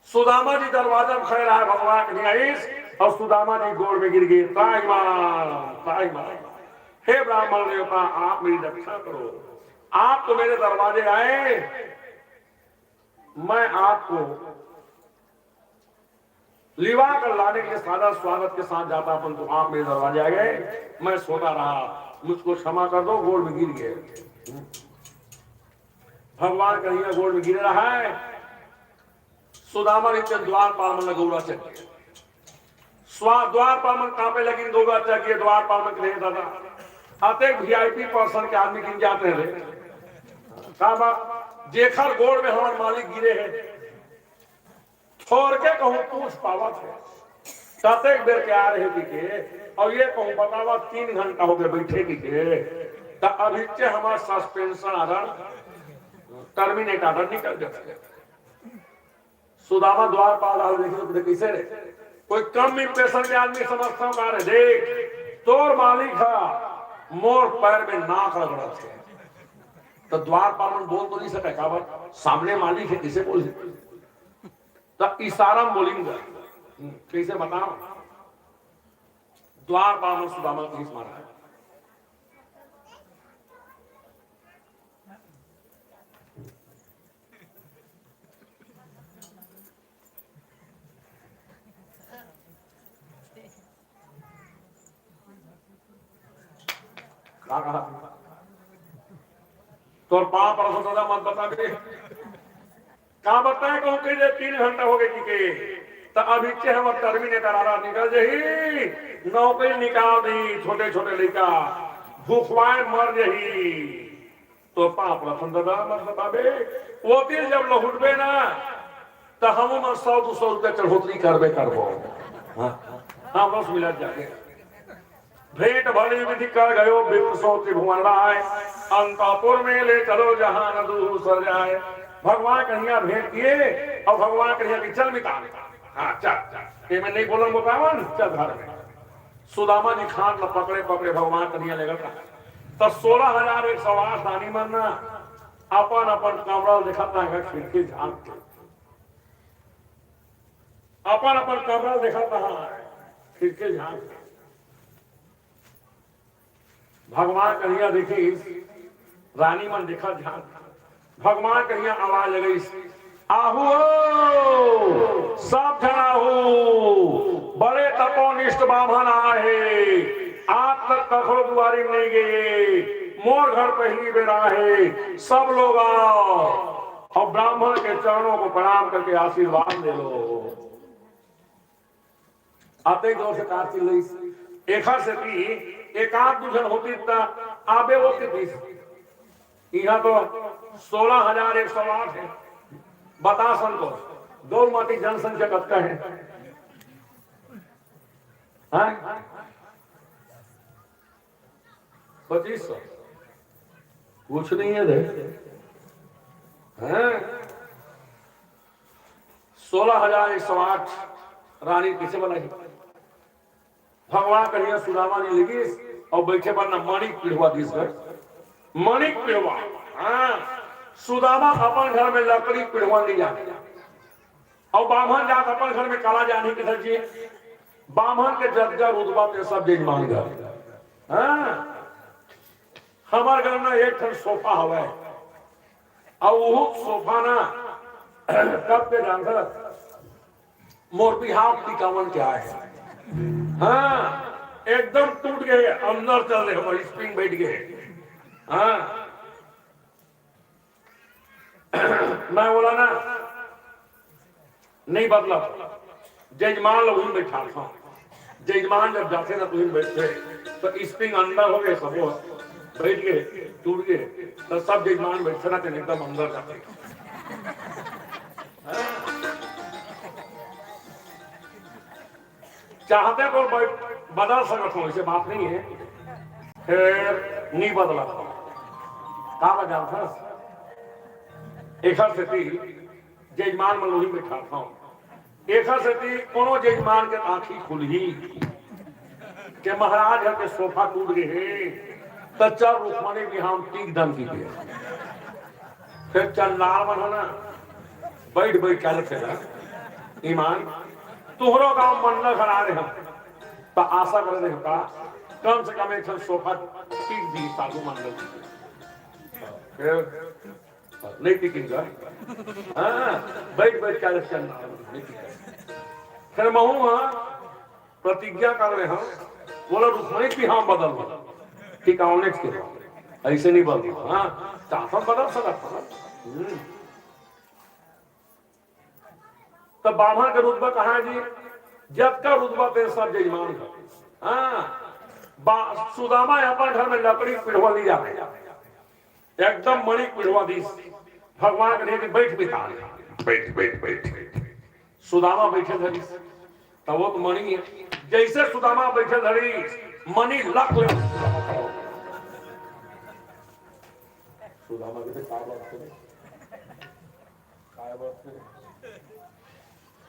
S1: सुदामा जी दरवाजा में खड़े रहा भगवान के न्यायीश और सुदामा जी गोड़ में गिर गए ताई मां हे ब्राह्मण देवता आप मेरी रक्षा करो आप तो मेरे दरवाजे आए मैं आपको लिवा कर लाने के लिए सादा स्वागत के साथ जाता परंतु आप मेरे दरवाजे आ गए मैं सोता रहा मुझको क्षमा कर दो गोड़ में गिर गए। भगवान कन्हैया गोड़ में गिर रहा है सुदामा ने द्वारपाल में गौरा चढ़ द्वारपाल में कांपे लगी गौरा चढ़ द्वारपाल में कन्हैया दादा आते वीआईपी पर्सन के आदमी गिन जाते हैं कहा जेखर गोड़ में हमारे मालिक गिरे हैं छोड़ के कहूं पूछ पावा थे सतेक बेर के आ रहे के और ये कहूं बतावा 3 घंटा हो गए बैठे के तो अभी से हमारा सस्पेंशन आर्डर टर्मिनेट आर्डर निकल गया। सुदामा द्वारपाल देखिए कैसे रे कोई कम इंप्रेशन के आदमी समझता हूँ रहे देख तोर मालिक है मोर पैर में नाक रगड़ा थे तो द्वारपाल बोल तो नहीं सके कहा सामने मालिक है किसे बोल तो इशारा बोलेंगे कैसे बताओ द्वारपाल सुदामा को मारा है। कहा तोर पाप पर मत बता दे का बताए कहूँ कि 3 घंटा हो गए कि तो अभी के हम टर्मिनेटर आ रहा निकल जही नौकरी निकाल दी छोटे छोटे लड़का भूखवाए मर जही तो पाप रखन दादा मत बताबे वो दिन जब लहुटबे ना तो हम 100-200 रुपया चढ़ोतरी करबे करबो हाँ बस मिला जाके भेंट भली विधि कर गयो विप्र त्रिभुवन राय अंतपुर में ले चलो जहां न दूसर जाए भगवान कन्हैया भेंट किए और भगवान कन्हैया की चल मिटा हाँ चल ये मैं नहीं बोलन बतावन चल घर में सुदामा जी खान न पकड़े पकड़े भगवान कन्हैया ले गए तो 16,108 दानी मरना अपन अपन कमरा दिखाता है खिड़की झांक के अपन अपन कमरा दिखाता है खिड़की झांक के भगवान कन्हैया देखी रानी मन देखा ध्यान भगवान कन्हैया आवाज लगी आहू सब जनाहू बड़े तपोनिष्ठ बामन आए आज तक कखो दुआरी नहीं गए मोर घर पहली बेरा है सब लोग आओ और ब्राह्मण के चरणों को प्रणाम करके आशीर्वाद ले लो आते जोर से कार चिल्लाई एका से थी एक आध दूसर होती आबे होती थी यहाँ तो 16,108 है बता संतोष दौड़ माटी जनसंख्या कब है 2500 कुछ नहीं है रे 16,108 रानी किसे बनाई भगवान कन्हैया सुदामा ने लगी और बैठे बनना माणिक पिढ़वा दिस माणिक पिढ़वा हाँ सुदामा अपन घर में लकड़ी पिढ़वा नहीं जाने और बामन जात अपन घर में काला जाने के सच्ची बामन के जज्जा रुतबा पे सब जजमान घर हाँ हमारे घर में एक ठन सोफा हवा है और वो सोफा ना कब पे जानता मोर बिहार टिकावन क्या है हाँ एकदम टूट गए अंदर चल रहे हमारी स्प्रिंग बैठ गए हाँ मैं बोला ना नहीं बदला जजमान लोग उन बैठा था जजमान जब जाते ना तो बैठते तो स्प्रिंग अंदर हो गए सब बैठ गए टूट गए तो सब जजमान बैठे ना एकदम अंदर जाते चाहते तो बदल सकता हूं ऐसे बात नहीं है फिर नहीं बदला का वजह था एक स्थिति जजमान मलोही बैठा था एक स्थिति कोनो जजमान के आंखी खुली के महाराज के सोफा टूट गए तो चल रुखमणी भी हम टीक दम की फिर चल लाल बनाना बैठ बैठ क्या रखेगा ईमान तुहरो गांव मन न खड़ा रहे तो आशा कर रहे का कम से कम एक सोफा टीक दी साधु मान लो फिर नहीं टिकेगा हाँ बैठ बैठ क्या फिर महू हाँ प्रतिज्ञा कर रहे हम बोला रुकमणी की हाँ बदल ठीक है ऐसे नहीं बदल हाँ चाहता बदल सकता तो बामन का रुतबा कहा है जी जब का रुतबा पे सब जजमान का हाँ सुदामा अपन घर में लकड़ी पिढ़वा ली जाते एकदम मणि पिढ़वा दी भगवान के बैठ बिता बैठ बैठ बैठ सुदामा बैठे धरी तो वो तो मणि है जैसे सुदामा बैठे धरी मणि लक ले सुदामा के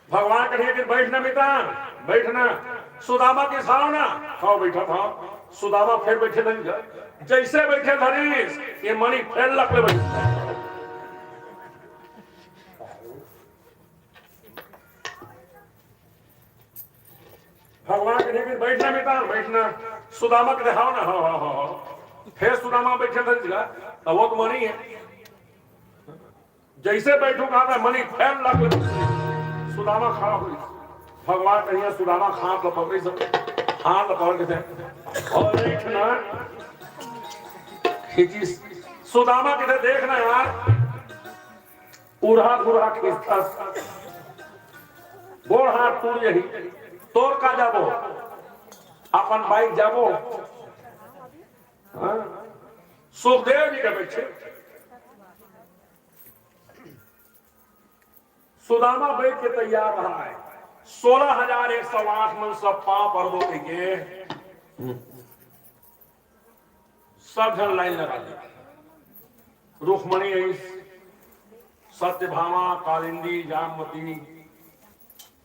S1: भगवान कहिए बैठना बेटा बैठना सुदामा के साव ना खाओ बैठा था सुदामा फिर बैठे धरी जैसे बैठे धरी ये मणि फिर लक ले बैठ भगवान कहिए बैठना बेटा बैठना सुदामा के दिखाओ ना हो फिर सुदामा बैठे धरी तो वो तो मणि है जैसे बैठू कहा था मणि फिर लक ले सुदामा खड़ा हुई भगवान कहिए सुदामा हाथ लपक रही हाथ लपक के और देखना खींची सुदामा किधर देखना यार उड़ा गुड़ा खींचता गोड़ हाथ टूट यही तोड़ का जाबो अपन बाइक जाबो हाँ? सुखदेव जी के पीछे सुदामा बैठ के तैयार रहा है 16,108 मन सब पांव पर्वों के सब जन लाइन लगा दी रुक्मणी सत्यभामा कालिंदी जामवती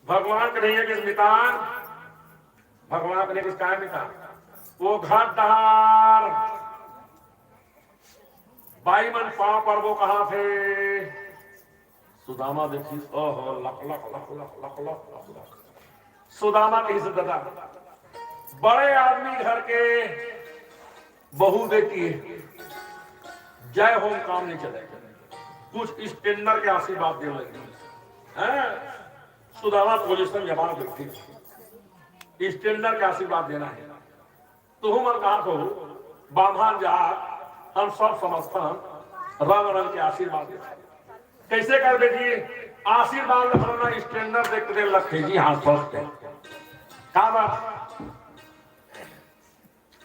S1: भगवान के नहीं किस मितान भगवान के किस काय मितान वो घाट दहार 22 मन पांव पर्वों कहां थे सुदामा देखी ओहो लख लख लख लख लख लख लख लख सुदामा की इज्जत दादा बड़े आदमी घर के बहू बेटी जय होम काम नहीं चले कुछ स्टैंडर्ड के आशीर्वाद दे लगे हैं सुदामा पोजीशन जमा बैठी स्टैंडर्ड के आशीर्वाद देना है तो हम कहा तो बामहान जहाज हम सब समर्थन रंग रंग के आशीर्वाद देते कैसे कर बेटी आशीर्वाद रखना स्टैंडर्ड देख दे लखे जी हाँ स्वस्थ है क्या बात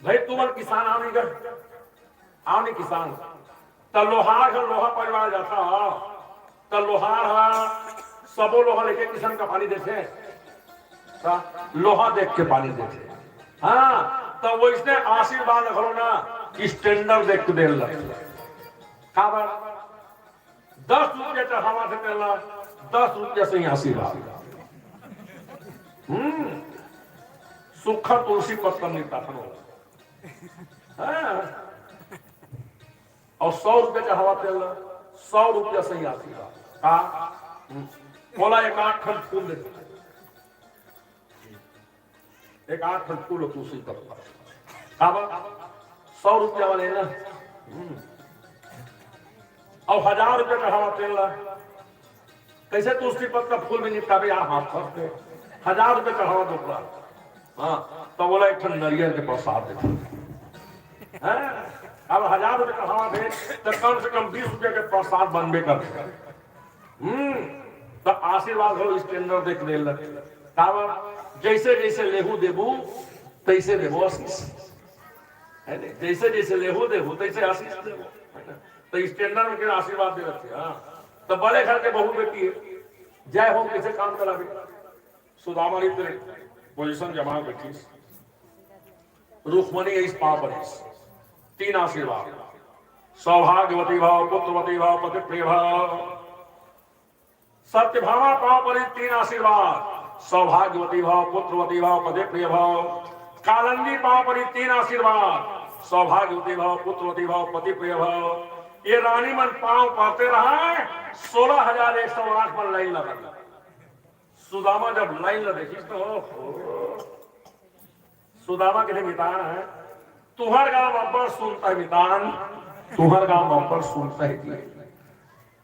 S1: भाई तुम किसान आओ नहीं किसान तो लोहार का लोहा परिवार जाता तो लोहार सबो लोहा लेके किसान का पानी देते लोहा देख के पानी देते हाँ तो वो इसने आशीर्वाद रखो ना स्टैंडर्ड देख के दे क्या बात 10 रुपये चढ़ावा से पहला 10 रुपये से ही आशीर्वाद सूखा तुलसी पत्थर मिलता था और 100 रुपये चढ़ावा पहला 100 रुपये से ही आशीर्वाद बोला एक 8 खंड फूल देते एक 8 खंड फूल तुलसी पत्थर अब 100 रुपया वाले ना और 1000 रुपये चढ़ावा तेल कैसे तुलसी पत्ता फूल में निपटा भी हाथ फंसते 1000 रुपये चढ़ावा दोपड़ा हाँ तो बोला एक नरियल के प्रसाद देते अब 1000 रुपये चढ़ावा दे तो कम से कम 20 रुपये के प्रसाद बनबे कर तो आशीर्वाद हो स्टैंडर्ड देख दे जैसे जैसे लेहू देबू तैसे देबो आशीष है जैसे जैसे लेहू देबू तैसे आशीष देबो तो स्टैंडर्ड के आशीर्वाद दे रखे हाँ तो बड़े घर के बहू बेटी है जय हो कैसे काम करा सुदामा पोजिशन जमा बैठी रुक्मणी इस पाप पर 3 आशीर्वाद सौभाग्यवती भाव पुत्रवती भाव पति प्रिय भाव सत्यभामा पाप पर 3 आशीर्वाद सौभाग्यवती भाव पुत्रवती भाव पति प्रिय भाव कालंदी पाप पर 3 आशीर्वाद सौभाग्यवती भाव पुत्रवती भाव पति प्रिय भाव ये रानी मन पांव पाते रहा 16,108 पर लाइन लगा सुदामा जब लाइन लगा देखी तो सुदामा के लिए मितान है तुम्हार गांव अब्बर सुनता है मितान तुम्हार गांव अब्बर सुनता है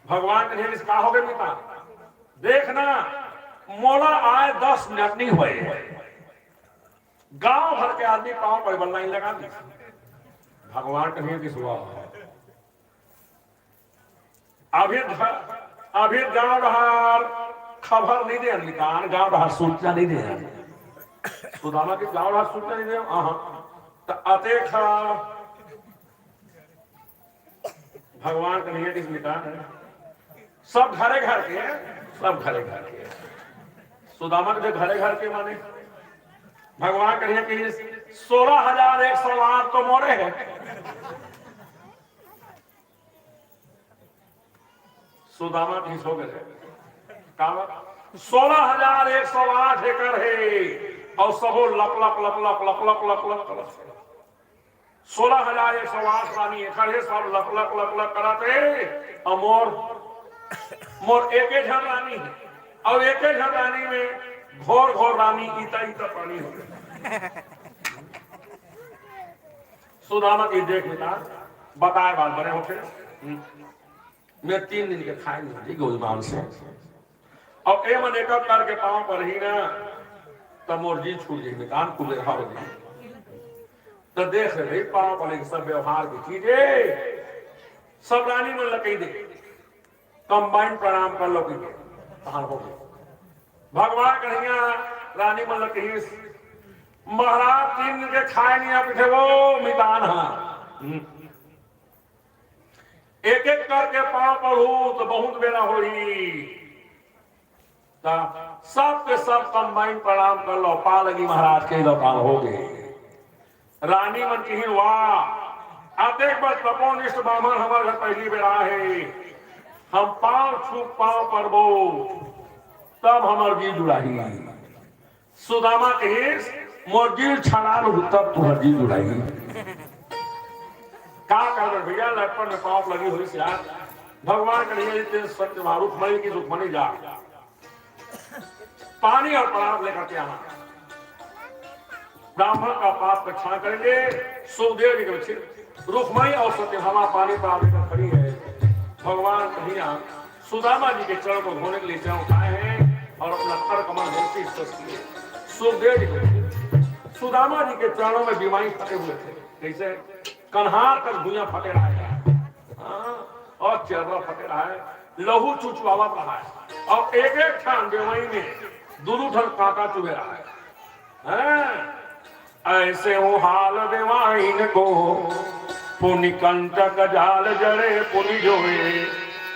S1: भगवान के लिए इसका हो गए मितान देखना मोला आए 10 मिनट नहीं हुए गांव भर के आदमी पांव पर लाइन लगा दी भगवान के लिए किस हुआ अभी गांव बाहर खबर नहीं दे निकान गांव बाहर सूचना नहीं दे सुदामा के गांव बाहर सूचना नहीं दे तो अतेखा भगवान का नियत इस निकान है सब घरे घर के सब घरे घर के सुदामा के घरे घर के माने भगवान का नियत 16,108 तो मोरे है सुदामा की हो गए 16,108 एकड़ है और सबो luck luck luck luck luck luck luck luck luck 16,108 रानी एकड़ है सब लक लक लक लक कराते और मोर एक झन रानी है और एक झन रानी में घोर घोर रानी ईता ईता पानी हो गया सुदामा की देख लेता बताए बात बने होते मैं 3 दिन के खाए नहीं गोलमाल से और ए मन एक करके पांव पर ही ना तब मोर जी छूट गई कान को देखा हो तो देख रहे पांव पर सब व्यवहार की चीजें सब रानी मन लकई दे कंबाइन प्रणाम कर लो कीजिए कहां हो गए भगवान कन्हैया रानी मल्ल कही महाराज 3 दिन के खाए नहीं आप थे वो मितान एक एक करके पांव पढ़ू तो बहुत बेरा होई सब के सब कंबाइन प्रणाम कर लो पा लगी महाराज के दौकान हो गए रानी मन की वाह आप एक बार तपोनिष्ठ ब्राह्मण हमारे घर पहली बेरा है हम पांव छूप पांव पड़बो तब हमार जी जुड़ाही सुदामा कही मोर जी छड़ा तब तुहर जी जुड़ाही का कर भैया लटपट में पांव लगी हुई से भगवान कन्हैया सत्य मारूफ मणि की रुक्मणी जा पानी और परात लेकर के आना ब्राह्मण का पाप का क्षण करेंगे सुखदेव जी के बच्चे रुक्मणी और सत्यभामा पानी परात लेकर खड़ी है भगवान कन्हैया सुदामा जी के चरण को धोने के लिए चरण उठाए हैं और अपना कर कमल धरती किए सुखदेव जी सुदामा जी के चरणों में बीमारी फटे हुए थे जैसे कन्हार तक भूया फटे रहा है और चेहरा फटे रहा है लहू चुचवावा रहा है और एक एक क्षण बेवाई में दुरु ठन कांटा चुभे रहा है ऐसे हो हाल बेवाइन को पुनि कंटक जाल जड़े पुनि जोए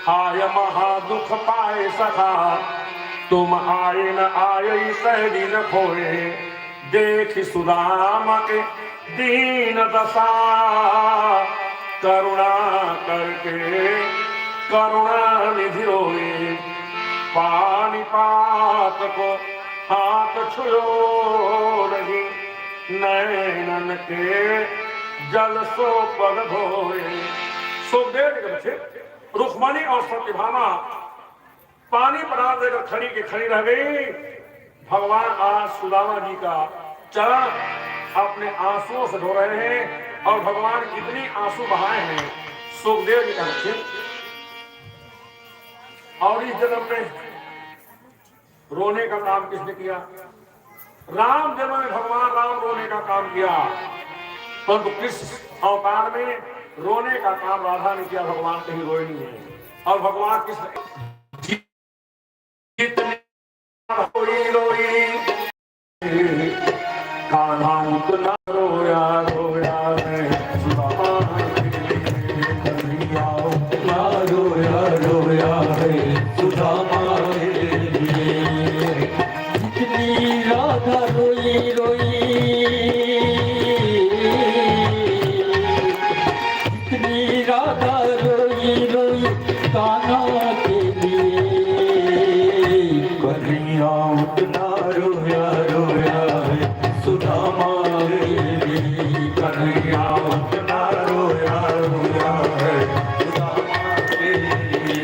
S1: हाय महा दुख पाए सखा तुम आए न आए सहरी न खोए देख सुदामा के दीन दशा करुणा करके करुणा निधि रोए पानीपात को हाथ छुयो नहीं नैनन के जल सो पद धोए सुखदेव के बच्चे रुक्मणी और सत्यभामा पानी परात देकर खड़ी के खड़ी रह गई भगवान आज सुदामा जी का चरण अपने आंसुओं से धो रहे हैं और भगवान कितनी आंसू बहाए हैं सुखदेव जी का बच्चे और इस जन्म में रोने का काम किसने किया राम जन्म में भगवान राम रोने का काम किया परंतु किस अवतार में रोने का काम राधा ने किया भगवान कहीं रोए नहीं है और भगवान किस जितने रोई रोई कान्हा उतना रोया रोया
S3: रोया रोया है सुदामा जितनी राधा रोई रोई जितनी राधा रोई रोई कान्हा के लिए कन्हैया उतना रोया रोया है सुदामा
S2: कन्हैया उतना रोया रोया है सुदामा के लिए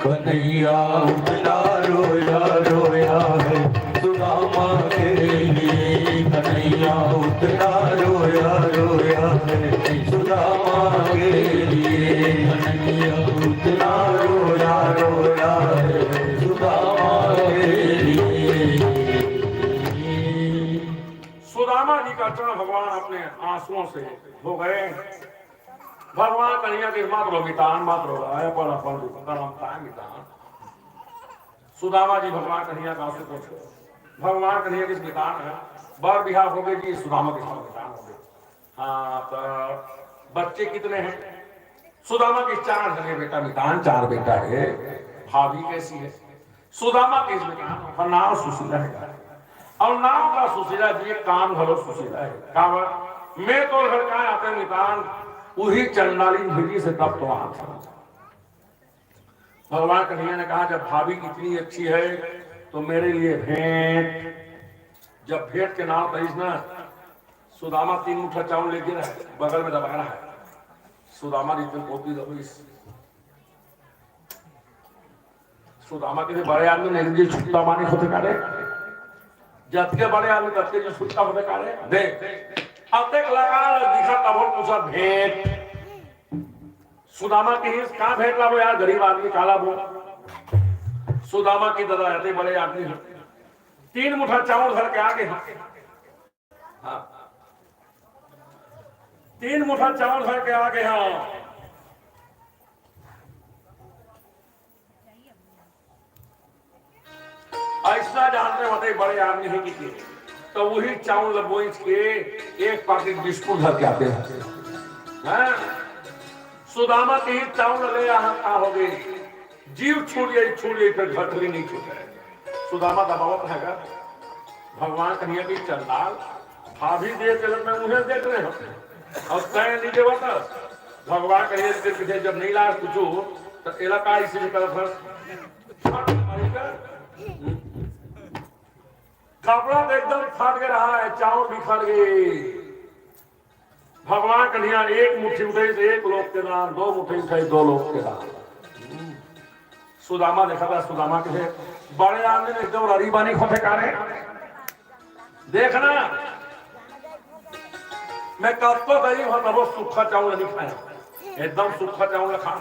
S3: कन्हैया उतना रोया
S2: उतना रोया रोया है सुदामा के लिए।
S3: कन्हैया
S2: उतना रोया रोया है सुदामा के लिए।
S1: सुदामा जी का चरण भगवान अपने आंसुओं से धो गए। भगवान कन्हैया के मत रो मितान मत रो आया पर अपन करम मितान। सुदामा जी भगवान कन्हैया का आंसू पोंछे। भगवान कन्हैया किस मितान है, बार बिहार हो गए जी, सुदामा के साथ मितान हो गए। हाँ तो बच्चे कितने हैं? सुदामा के 4 जने बेटा मितान, 4 बेटा है। भाभी कैसी है? सुदामा के मितान का नाम सुशीला है और नाम का सुशीला जी काम घरो सुशीला है। काम मैं तो घर का आते मितान वही चंडाली भेजी से तब तो वहां था। भगवान कन्हैया ने कहा जब भाभी इतनी अच्छी है तो मेरे लिए भेंट। जब भेंट के नाम पर ना सुदामा 3 मुठ्ठा चावल लेके रहे, बगल में दबा रहा है। सुदामा इतनी पोती दबी। सुदामा के बड़े आदमी ने जी छुट्टा मानी होते कारे, जब के बड़े आदमी तब के जो छुट्टा होते कारे देख अब तक लगा दिखा तब पूछा भेंट। सुदामा की हिस्स कहाँ भेंट ला यार, गरीब आदमी काला बोल। सुदामा की दादा रहते बड़े आदमी हैं, 3 मुठ्ठा चावल घर के आगे। हाँ 3 मुठ्ठा चावल घर के आगे। हाँ ऐसा जानते होते बड़े आदमी है कि तो वही चावल बोझ के 1 पैकेट बिस्कुट घर के आते हैं। सुदामा के ही चावल ले हो गई, जीव छूट गई फिर घटरी नहीं छूटे। सुदामा दबावत है भगवान कन्हैया की चंडाल भाभी दे चलन में उन्हें देख रहे हो और कह नहीं देवता। भगवान कन्हैया के पीछे जब नहीं लाश पूछू तो इलाका इसी तरफ कपड़ा तो एकदम फट के रहा है, चावल भी फट गए। भगवान कन्हैया 1 मुट्ठी उठाई से 1 लोग के दान, 2 मुट्ठी उठाई 2 लोग के दान। सुदामा देखा था, सुदामा के बड़े आदमी ने एकदम ररी बानी खोटे कारे। देखना मैं कब तो गई हूं तब सूखा चावल नहीं खाया, एकदम सूखा चावल खा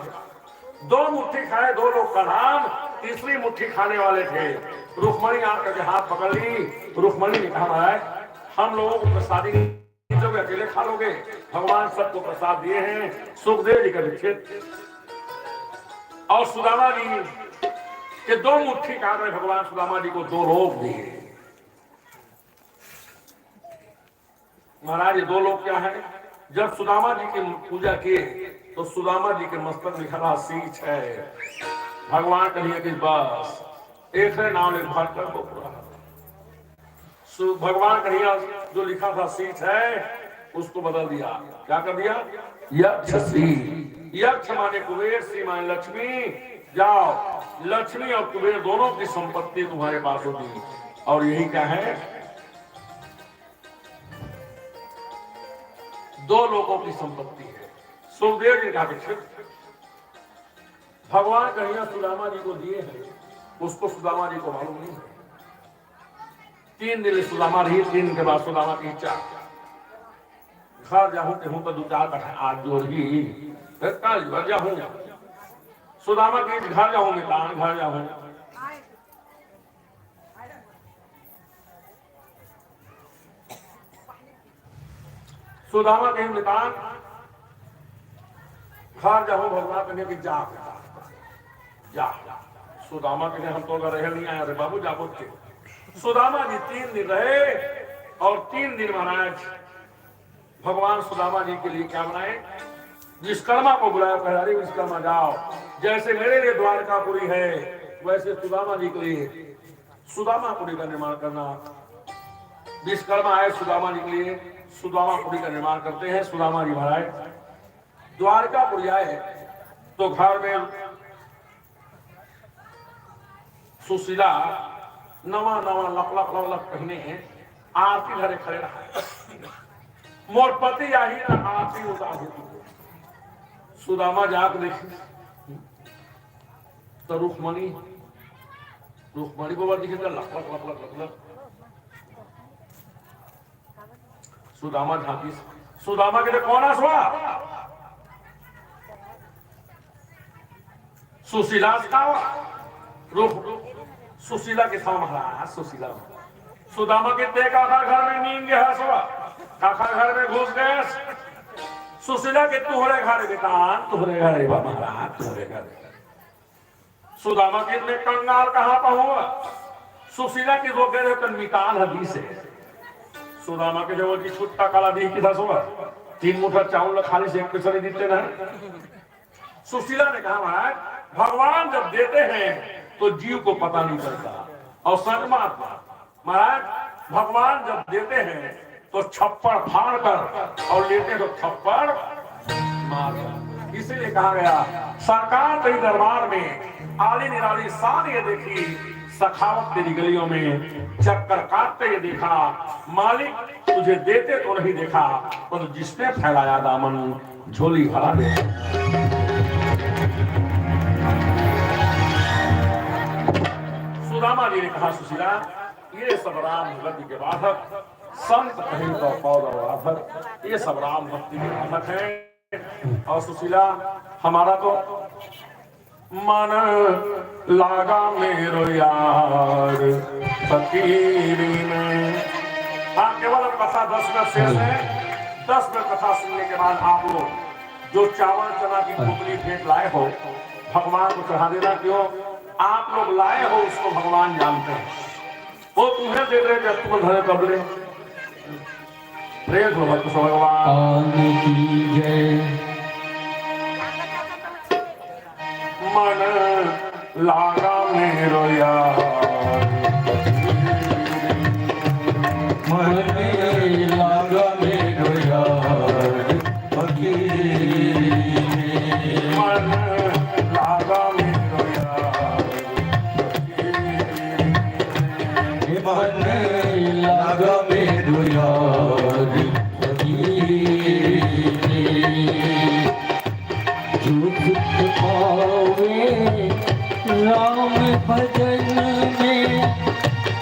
S1: 2 मुट्ठी खाए 2 लोग का नाम, तीसरी मुट्ठी खाने वाले थे। रुक्मणी आकर के हाथ पकड़ ली। रुक्मणी ने कहा है हम लोगों को प्रसादी जो अकेले खा लोगे, भगवान सबको प्रसाद दिए हैं। सुखदेव जी का दीक्षित और सुदामा जी के 2 मुट्ठी खा रहे भगवान सुदामा जी को 2 लोग दिए। महाराज ये 2 लोग क्या है? जब सुदामा जी की पूजा किए तो सुदामा जी के मस्तक में खड़ा सींच है। भगवान कन्हैया की बस एक है नाम निर्भर कर दो पूरा। भगवान कन्हैया जो लिखा था सींच है उसको बदल दिया। क्या कर दिया? यक्ष श्री। यक्ष माने कुबेर, श्री माने लक्ष्मी। जाओ लक्ष्मी और कुबेर दोनों की संपत्ति तुम्हारे पास होगी। और यही क्या है? 2 लोगों की संपत्ति है। सुखदेव जी का दीक्षित भगवान कन्हैया सुदामा जी को दिए हैं, उसको सुदामा जी को मालूम नहीं है। 3 दिन सुदामा रही, 3 दिन के बाद सुदामा की इच्छा घर जाऊं कहूं तो 2-4 कट्ठा आज जोड़ी घर जाऊं। सुदामा की घर जाऊं मितान, घर जाऊं। सुदामा के मितान घर जाऊं। भगवान कहने की जा सुदामा के हम तो रहे नहीं आए। अरे बाबू जागो के सुदामा जी 3 दिन रहे और 3 दिन महाराज भगवान सुदामा जी के लिए क्या बनाए? विश्वकर्मा को बुलाया, कह रहे विश्वकर्मा जाओ, जैसे मेरे लिए द्वारकापुरी है वैसे सुदामा जी के लिए सुदामापुरी का निर्माण करना। विश्वकर्मा आए सुदामा जी के लिए, सुदामापुरी का निर्माण करते हैं। सुदामा जी महाराज द्वारकापुरी आए तो घर में सुशीला नवा लक पहने हैं, आरती घरे खड़े रहा। मोर पति आई ना आरती उतार। सुदामा जाकर देखी तो रुक्मणी को दिखे लक। सुदामा झांकी सुदामा के लिए कौन आसवा सुशीला का रूप सुशीला के साथ महाराज सुशीला सुदामा के ते काका घर में नींद गया हसवा काका घर में घुस गए सुशीला के तुहरे घर बेटान तुहरे घर महाराज तुहरे घर सुदामा के इतने कंगाल कहां पर हुआ सुशीला की जो कह रहे तो मिताल हदीस है सुदामा के जब की छुट्टा काला दी की था सुबह 3 मुठा चावल खाली से एक पिछड़ी देते ना सुशीला ने कहा महाराज भगवान जब देते हैं तो जीव को पता नहीं चलता और सर्वमात्मा महाराज भगवान जब देते हैं तो छप्पड़ फाड़ कर और लेते तो थप्पड़ मार कर इसीलिए कहा गया सरकार तेरी दरबार में आली निराली शान ये देखी सखावत तेरी गलियों में चक्कर काटते ये देखा मालिक तुझे देते तो नहीं देखा पर तो जिसने फैलाया दामन झोली भरा दे सुदामा जी ने कहा सुशीला ये सब राम भक्ति के बाधक संत कहीं तो पौध और बाधक ये सब राम भक्ति के बाधक है और सुशीला हमारा तो मन लागा मेरो यार फकीरी में। हाँ केवल कथा 10 मिनट शेष है 10 मिनट कथा सुनने के बाद आप लोग जो चावल चना की टोकरी फेंक लाए हो भगवान को चढ़ा देना क्यों आप लोग लाए हो उसको भगवान जानते हैं वो तुम्हें दे रहे जब तुम धरे कब ले प्रेम हो भगवान
S3: की जय
S1: मन लागा मेरो यार
S3: मन लागा मेरो यार फकीरी में।
S1: मन लागा मेरो यार
S3: मन लागा मेरो यार फकीरी में। जो सुख पावे राम भजन में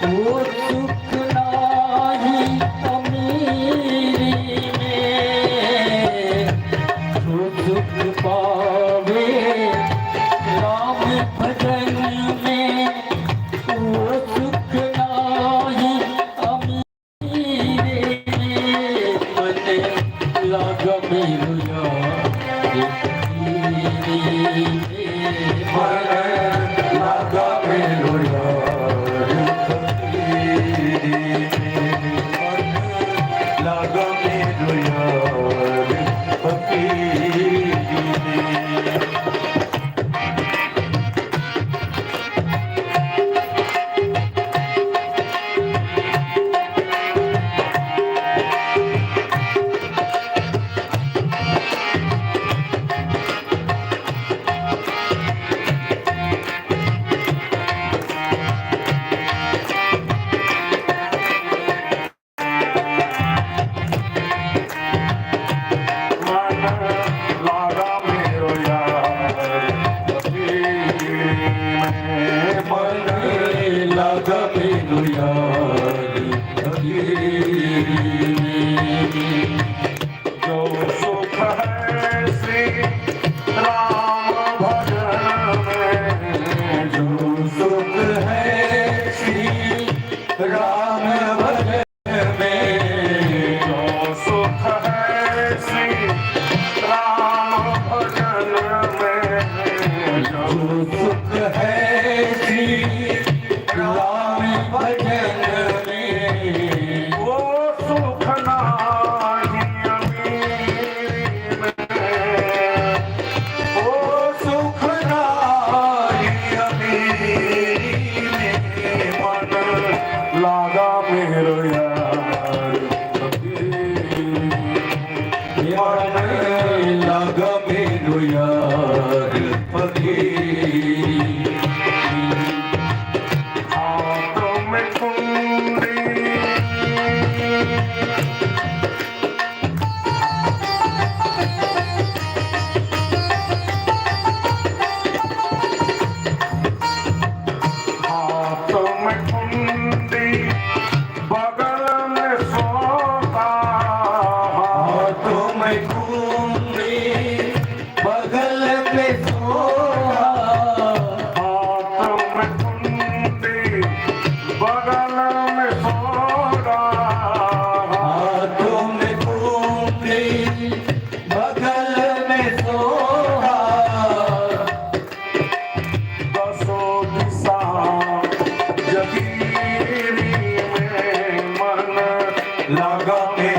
S3: वो सुख नाही अमीरी में। जो सुख पावे राम भजन में वो सुख नाही अमीरी में। मन लागा मेरो यार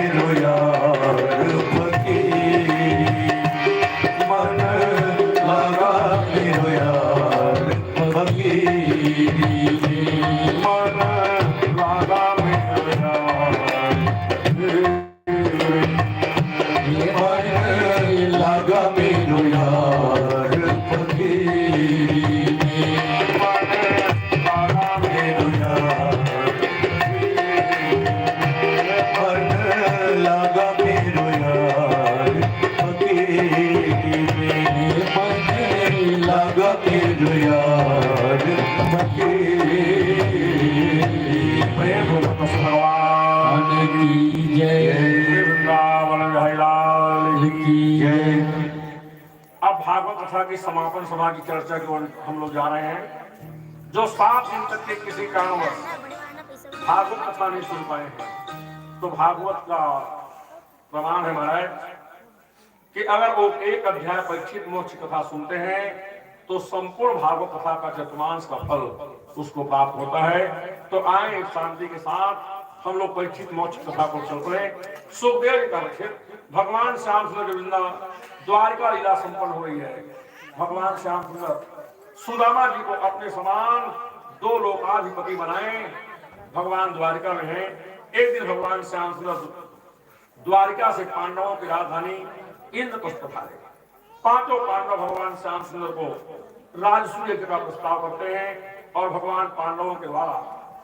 S2: मेरो यार फकीरी मन लगा मेरो यार फकीरी
S1: मन लगा मेरो यार
S2: मन लगा मेरो यार फकीरी
S1: मन लगा
S2: मेरो यार मन लगा मेरो यार फकीरी मन लगा मेरो यार फकीरी
S1: प्रेम हो कृष्ण भगवान
S3: की जय
S1: वृंदावन बिहारी लाल
S3: की जय।
S1: अब भागवत कथा की समापन सभा की चर्चा की ओर हम लोग जा रहे हैं। जो 7 दिन तक के किसी कारणवश भागवत कथा नहीं सुन पाए हैं तो भागवत का प्रमाण है महाराज कि अगर वो एक अध्याय परीक्षित मोक्ष कथा सुनते हैं तो संपूर्ण भागवत कथा का चतुर्मांश का फल उसको प्राप्त होता है। तो आए शांति के साथ हम लोग परीक्षित मोक्ष कथा को चल रहे। सुखदेव जी का रक्षित भगवान श्याम सुंदर के वृंदावन द्वारिका लीला संपन्न हो रही है। भगवान श्याम सुंदर सुदामा जी को अपने समान 2 लोकाधिपति बनाए। भगवान द्वारिका में है। एक दिन भगवान श्याम सुंदर द्वारिका से पांडवों की राजधानी इंद्रप्रस्थ पधारे। 5 पांडव भगवान श्याम सुंदर को राजसूय यज्ञ का प्रस्ताव करते हैं और भगवान पांडवों के द्वारा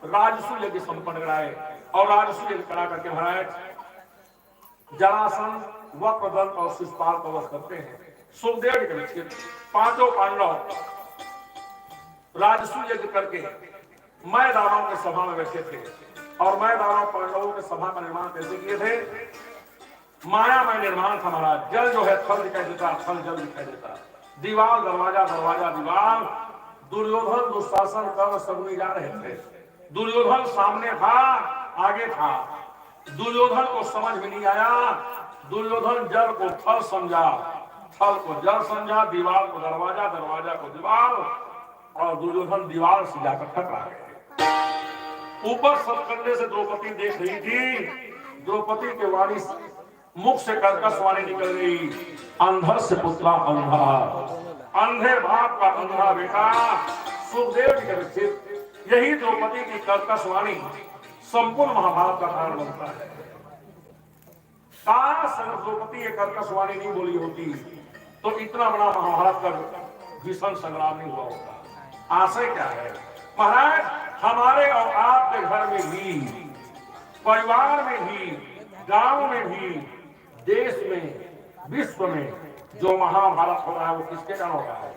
S1: राजसूय यज्ञ संपन्न कराए और राजसूय यज्ञ करा करके महाराज जरासंध वक्रदंत और शिशुपाल का वध करते हैं। सुखदेव जी के रक्षित 5 पांडव राजसूय यज्ञ करके मैदानों के सभा में बैठे थे और मैदानों पांडवों के सभा का निर्माण कैसे किए थे? मायामय निर्माण था महाराज। जल जो है थल दिखाई देता, थल जल दिखाई देता, दीवार दरवाजा, दरवाजा दीवार। दुर्योधन दुशासन कर्ण शकुनी जा रहे थे। दुर्योधन सामने था, आगे था। दुर्योधन को समझ में नहीं आया। दुर्योधन जल को थल समझा, थल को जल समझा, दीवार को दरवाजा, दरवाजा को दीवार, और दुर्योधन दीवार से जाकर टकरा गए। ऊपर सतकंडे से द्रौपदी देख रही थी। द्रौपदी के वाणी मुख से कर्कश वाणी निकल गई, अंधर से पुत्रा अंधा, अंधे बाप का अंधा बेटा। सुखदेव जी के रक्षित यही द्रौपदी की कर्कश वाणी संपूर्ण महाभारत का कारण बनता है। काश अगर द्रौपदी ये कर्कश वाणी नहीं बोली होती तो इतना बड़ा महाभारत का भीषण संग्राम नहीं हुआ होता। आशय क्या है महाराज? हमारे और आपके घर में भी, परिवार में भी, गांव में भी, देश में, विश्व में जो महाभारत हो रहा है वो किसके कारण हो रहा है?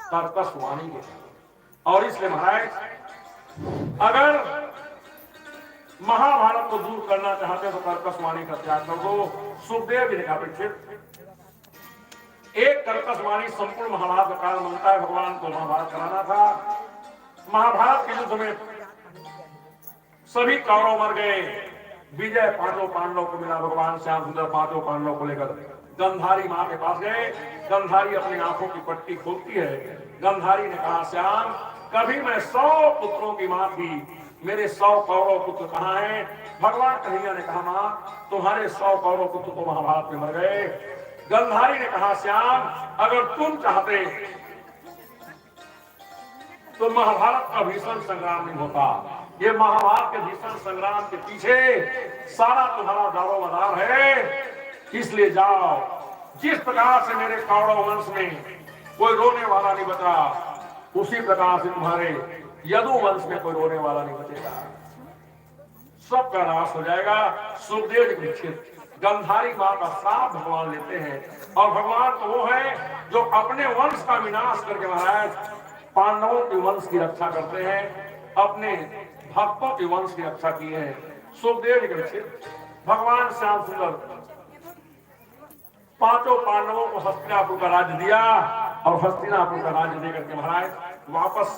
S1: कर्कश वाणी के कारण। और इसलिए महाराज अगर महाभारत को दूर करना चाहते तो कर्कश वाणी का त्याग कर दो। सुखदेव जी ने कहा एक कर्कश वाणी संपूर्ण महाभारत का कारण बनता है। भगवान को महाभारत कराना था। महाभारत के युद्ध में सभी कौरव मर गए। विजय 5 पांडवों को मिला। भगवान श्याम सुंदर 5 पांडवों को लेकर गंधारी मां के पास गए। गंधारी अपनी आंखों की पट्टी खोलती है। गंधारी ने कहा, श्याम कभी मैं 100 पुत्रों की मां थी, मेरे 100 कौरव पुत्र कहाँ हैं? भगवान कन्हैया ने कहा, मां तुम्हारे 100 कौरव पुत्र तो महाभारत में मर गए। गंधारी ने कहा, श्याम अगर तुम चाहते तो महाभारत का भीषण संग्राम नहीं होता। ये महाभारत के भीषण संग्राम के पीछे सारा तुम्हारा दारोमदार है। इसलिए जाओ, जिस प्रकार से मेरे कौरव वंश में कोई रोने वाला नहीं बचा, उसी प्रकार से तुम्हारे यदु वंश में कोई रोने वाला नहीं बचेगा। सबका नाश हो जाएगा। सुखदेव जी दीक्षित गंधारी मां का श्राप भगवान लेते हैं और भगवान तो वो है जो अपने वंश का विनाश करके महाराज पांडवों के वंश की रक्षा करते हैं, अपने भक्तों के वंश की रक्षा की है। सुखदेव जी दीक्षित भगवान श्याम सुंदर 5 पांडवों को हस्तिनापुर का राज्य दिया और हस्तिनापुर का राज्य देकर के महाराज वापस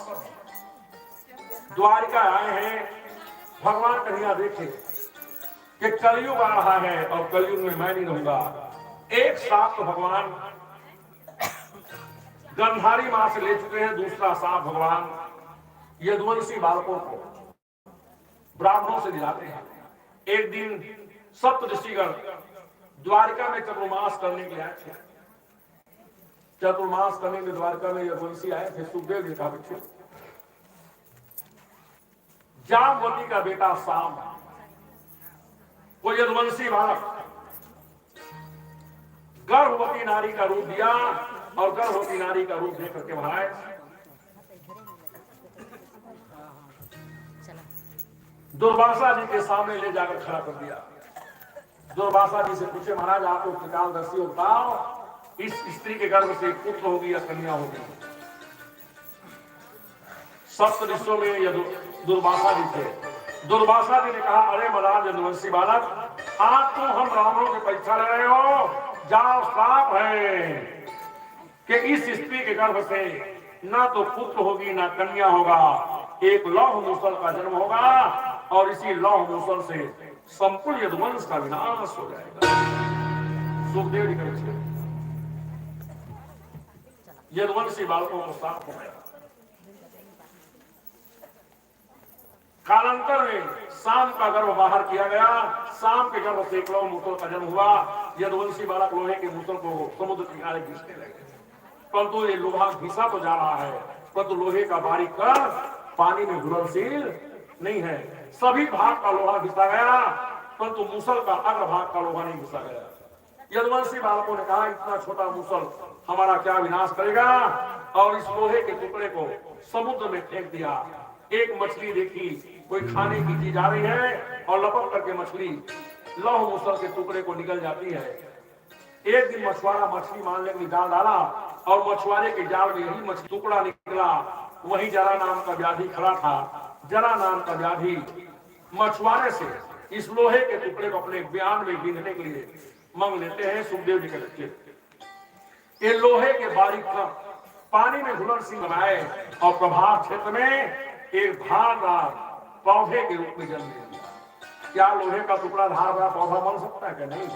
S1: द्वारिका आए हैं। भगवान कन्हैया देखे कि कलयुग आ रहा है और कलयुग में मैं नहीं रहूंगा। एक साथ तो भगवान गंधारी मां से ले चुके हैं, दूसरा साथ भगवान यदुवंशी बालकों को ब्राह्मणों से दिलाते हैं। एक दिन सप्त ऋषिगण द्वारिका में चतुर्मास करने के लिए आए थे। चतुर्मास करने के द्वारिका में यदुवंशी आए थे। सुखदेव जी का बच्चे जामवती का बेटा साम, वो यदुवंशी बालक गर्भवती नारी का रूप दिया और गर्भवती नारी का रूप देकर के महाराज दुर्वासा जी के सामने ले जाकर खड़ा कर दिया। दुर्वासा जी से पूछे, महाराज आप लोग त्रिकालदर्शी हो, बताओ इस स्त्री के गर्भ से पुत्र होगी या कन्या होगी? सप्त ऋषियों में ये दुर्वासा जी थे। दुर्वासा जी ने कहा, अरे महाराज यदुवंशी बालक, आज तो हम ब्राह्मणों की परीक्षा ले रहे हो, जाओ श्राप है कि इस स्त्री के गर्भ से ना तो पुत्र होगी ना कन्या होगा, एक लौह मूसल का जन्म होगा और इसी लौह मूसल से संपूर्ण यदुवंश का विनाश हो जाएगा। सुखदेव जी कहते यदुवंशी बालकों को श्राप हो गया। कालांतर में शाम का गर्भ बाहर किया गया। शाम के गर्भ से एक लौह मूसल का जन्म हुआ। यदुवंशी बालक लोहे के मूसल को समुद्र किनारे घिसने लगे, परंतु ये लोहा घिसा तो जा रहा है, परंतु लोहे का बारीक कर पानी में घुलनशील नहीं है। सभी भाग का लोहा घिसा गया, परंतु मूसल का अग्र भाग का लोहा नहीं घिसा गया। यदुवंशी बालकों ने कहा, इतना छोटा मूसल हमारा क्या विनाश करेगा, और इस लोहे के टुकड़े को समुद्र में फेंक दिया। एक मछली देखी, कोई खाने की चीज आ रही है और लपक करके मछली लौह मूसल के टुकड़े को निकल जाती है। एक दिन मछुआरा मछली मारने के लिए जाल डाला और मछुआरे के जाल में यही मछली टुकड़ा निकला। वही जरा नाम का व्याधि खड़ा था। जरा नाम का व्याधि मछुआरे से इस लोहे के टुकड़े को अपने बयान में बीनने के लिए मांग लेते हैं। सुखदेव जी के बच्चे ये लोहे के बारीक पानी में घुलनशील बनाए और प्रभात क्षेत्र में एक धारदार पौधे के रूप में जन्म लिया। क्या लोहे का टुकड़ा धारदार पौधा बन सकता है? क्या नहीं।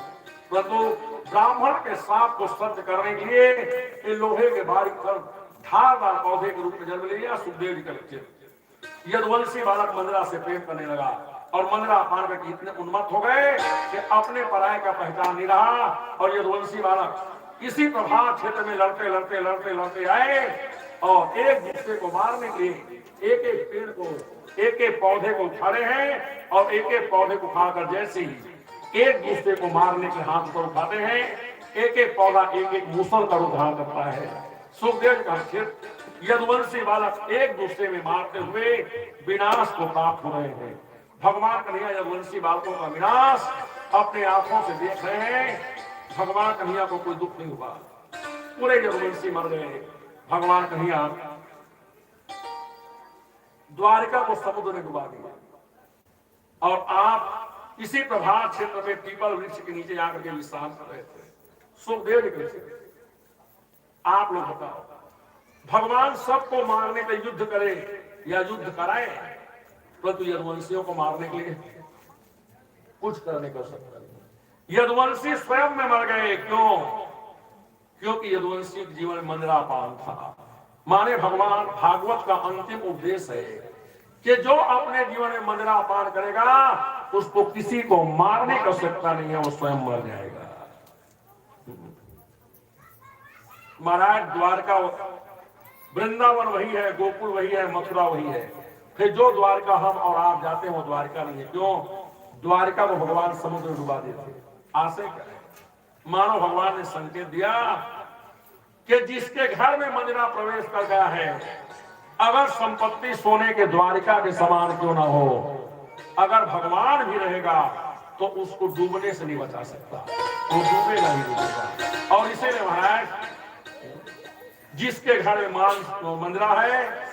S1: परंतु ब्राह्मण के साप को सत्य करने के लिए ये लोहे के बारीक धारदार पौधे के रूप में जन्म लिया। सुखदेव जी का बच्चे यदुवंशी बालक मंदरा से प्रेम करने लगा और मंदरा पार करके इतने उन्मत्त हो गए कि अपने पराये का पहचान नहीं रहा। और यदुवंशी बालक इसी प्रभात क्षेत्र में लड़ते लड़ते लड़ते लड़ते आए और एक दूसरे को मारने के लिए एक एक पेड़ को एक एक पौधे को उठाए हैं और एक एक पौधे को उठाकर जैसे ही एक दूसरे को मारने के हाथ पर उठाते हैं, एक एक पौधा एक एक मूसल का रूप धारण करता है। सुखदेव का क्षेत्र यदुवंशी बालक एक दूसरे में मारते हुए विनाश को प्राप्त हो रहे हैं। भगवान कन्हैया यदुवंशी बालकों का विनाश अपने आंखों से देख रहे हैं। भगवान कन्हैया को कोई दुख नहीं हुआ, पूरे यदुवंशी मर गए। भगवान कन्हैया द्वारिका को समुद्र में डुबा दिया और आप इसी प्रभात क्षेत्र में पीपल वृक्ष के नीचे जाकर के विश्राम कर रहे थे। सुखदेव जी कहते आप लोग बताओ, भगवान सबको मारने का युद्ध करे या युद्ध कराए, परंतु यदुवंशियों को मारने के लिए कुछ करने का सकता नहीं। यदुवंशी स्वयं में मर गए। क्यों? क्योंकि यदुवंशी के जीवन में मंदरापान था। माने भगवान भागवत का अंतिम उपदेश है कि जो अपने जीवन में मंदरापान करेगा उसको किसी को मारने का सकता नहीं है, वो स्वयं मर जाएगा। महाराज द्वारका वृंदावन वही है, गोकुल वही है, मथुरा वही है। फिर जो द्वारका हम और आप जाते हैं वो द्वारका नहीं है। क्यों? द्वारका को भगवान समुद्र में डुबा देते। आशय क्या है? मानो भगवान ने संकेत दिया कि जिसके घर में मंदिरा प्रवेश कर गया है, अगर संपत्ति सोने के द्वारिका के समान क्यों ना हो, अगर भगवान भी रहेगा तो उसको डूबने से नहीं बचा सकता, वो डूबेगा ही डूबेगा। और इसीलिए महाराज जिसके घर में मंदिरा है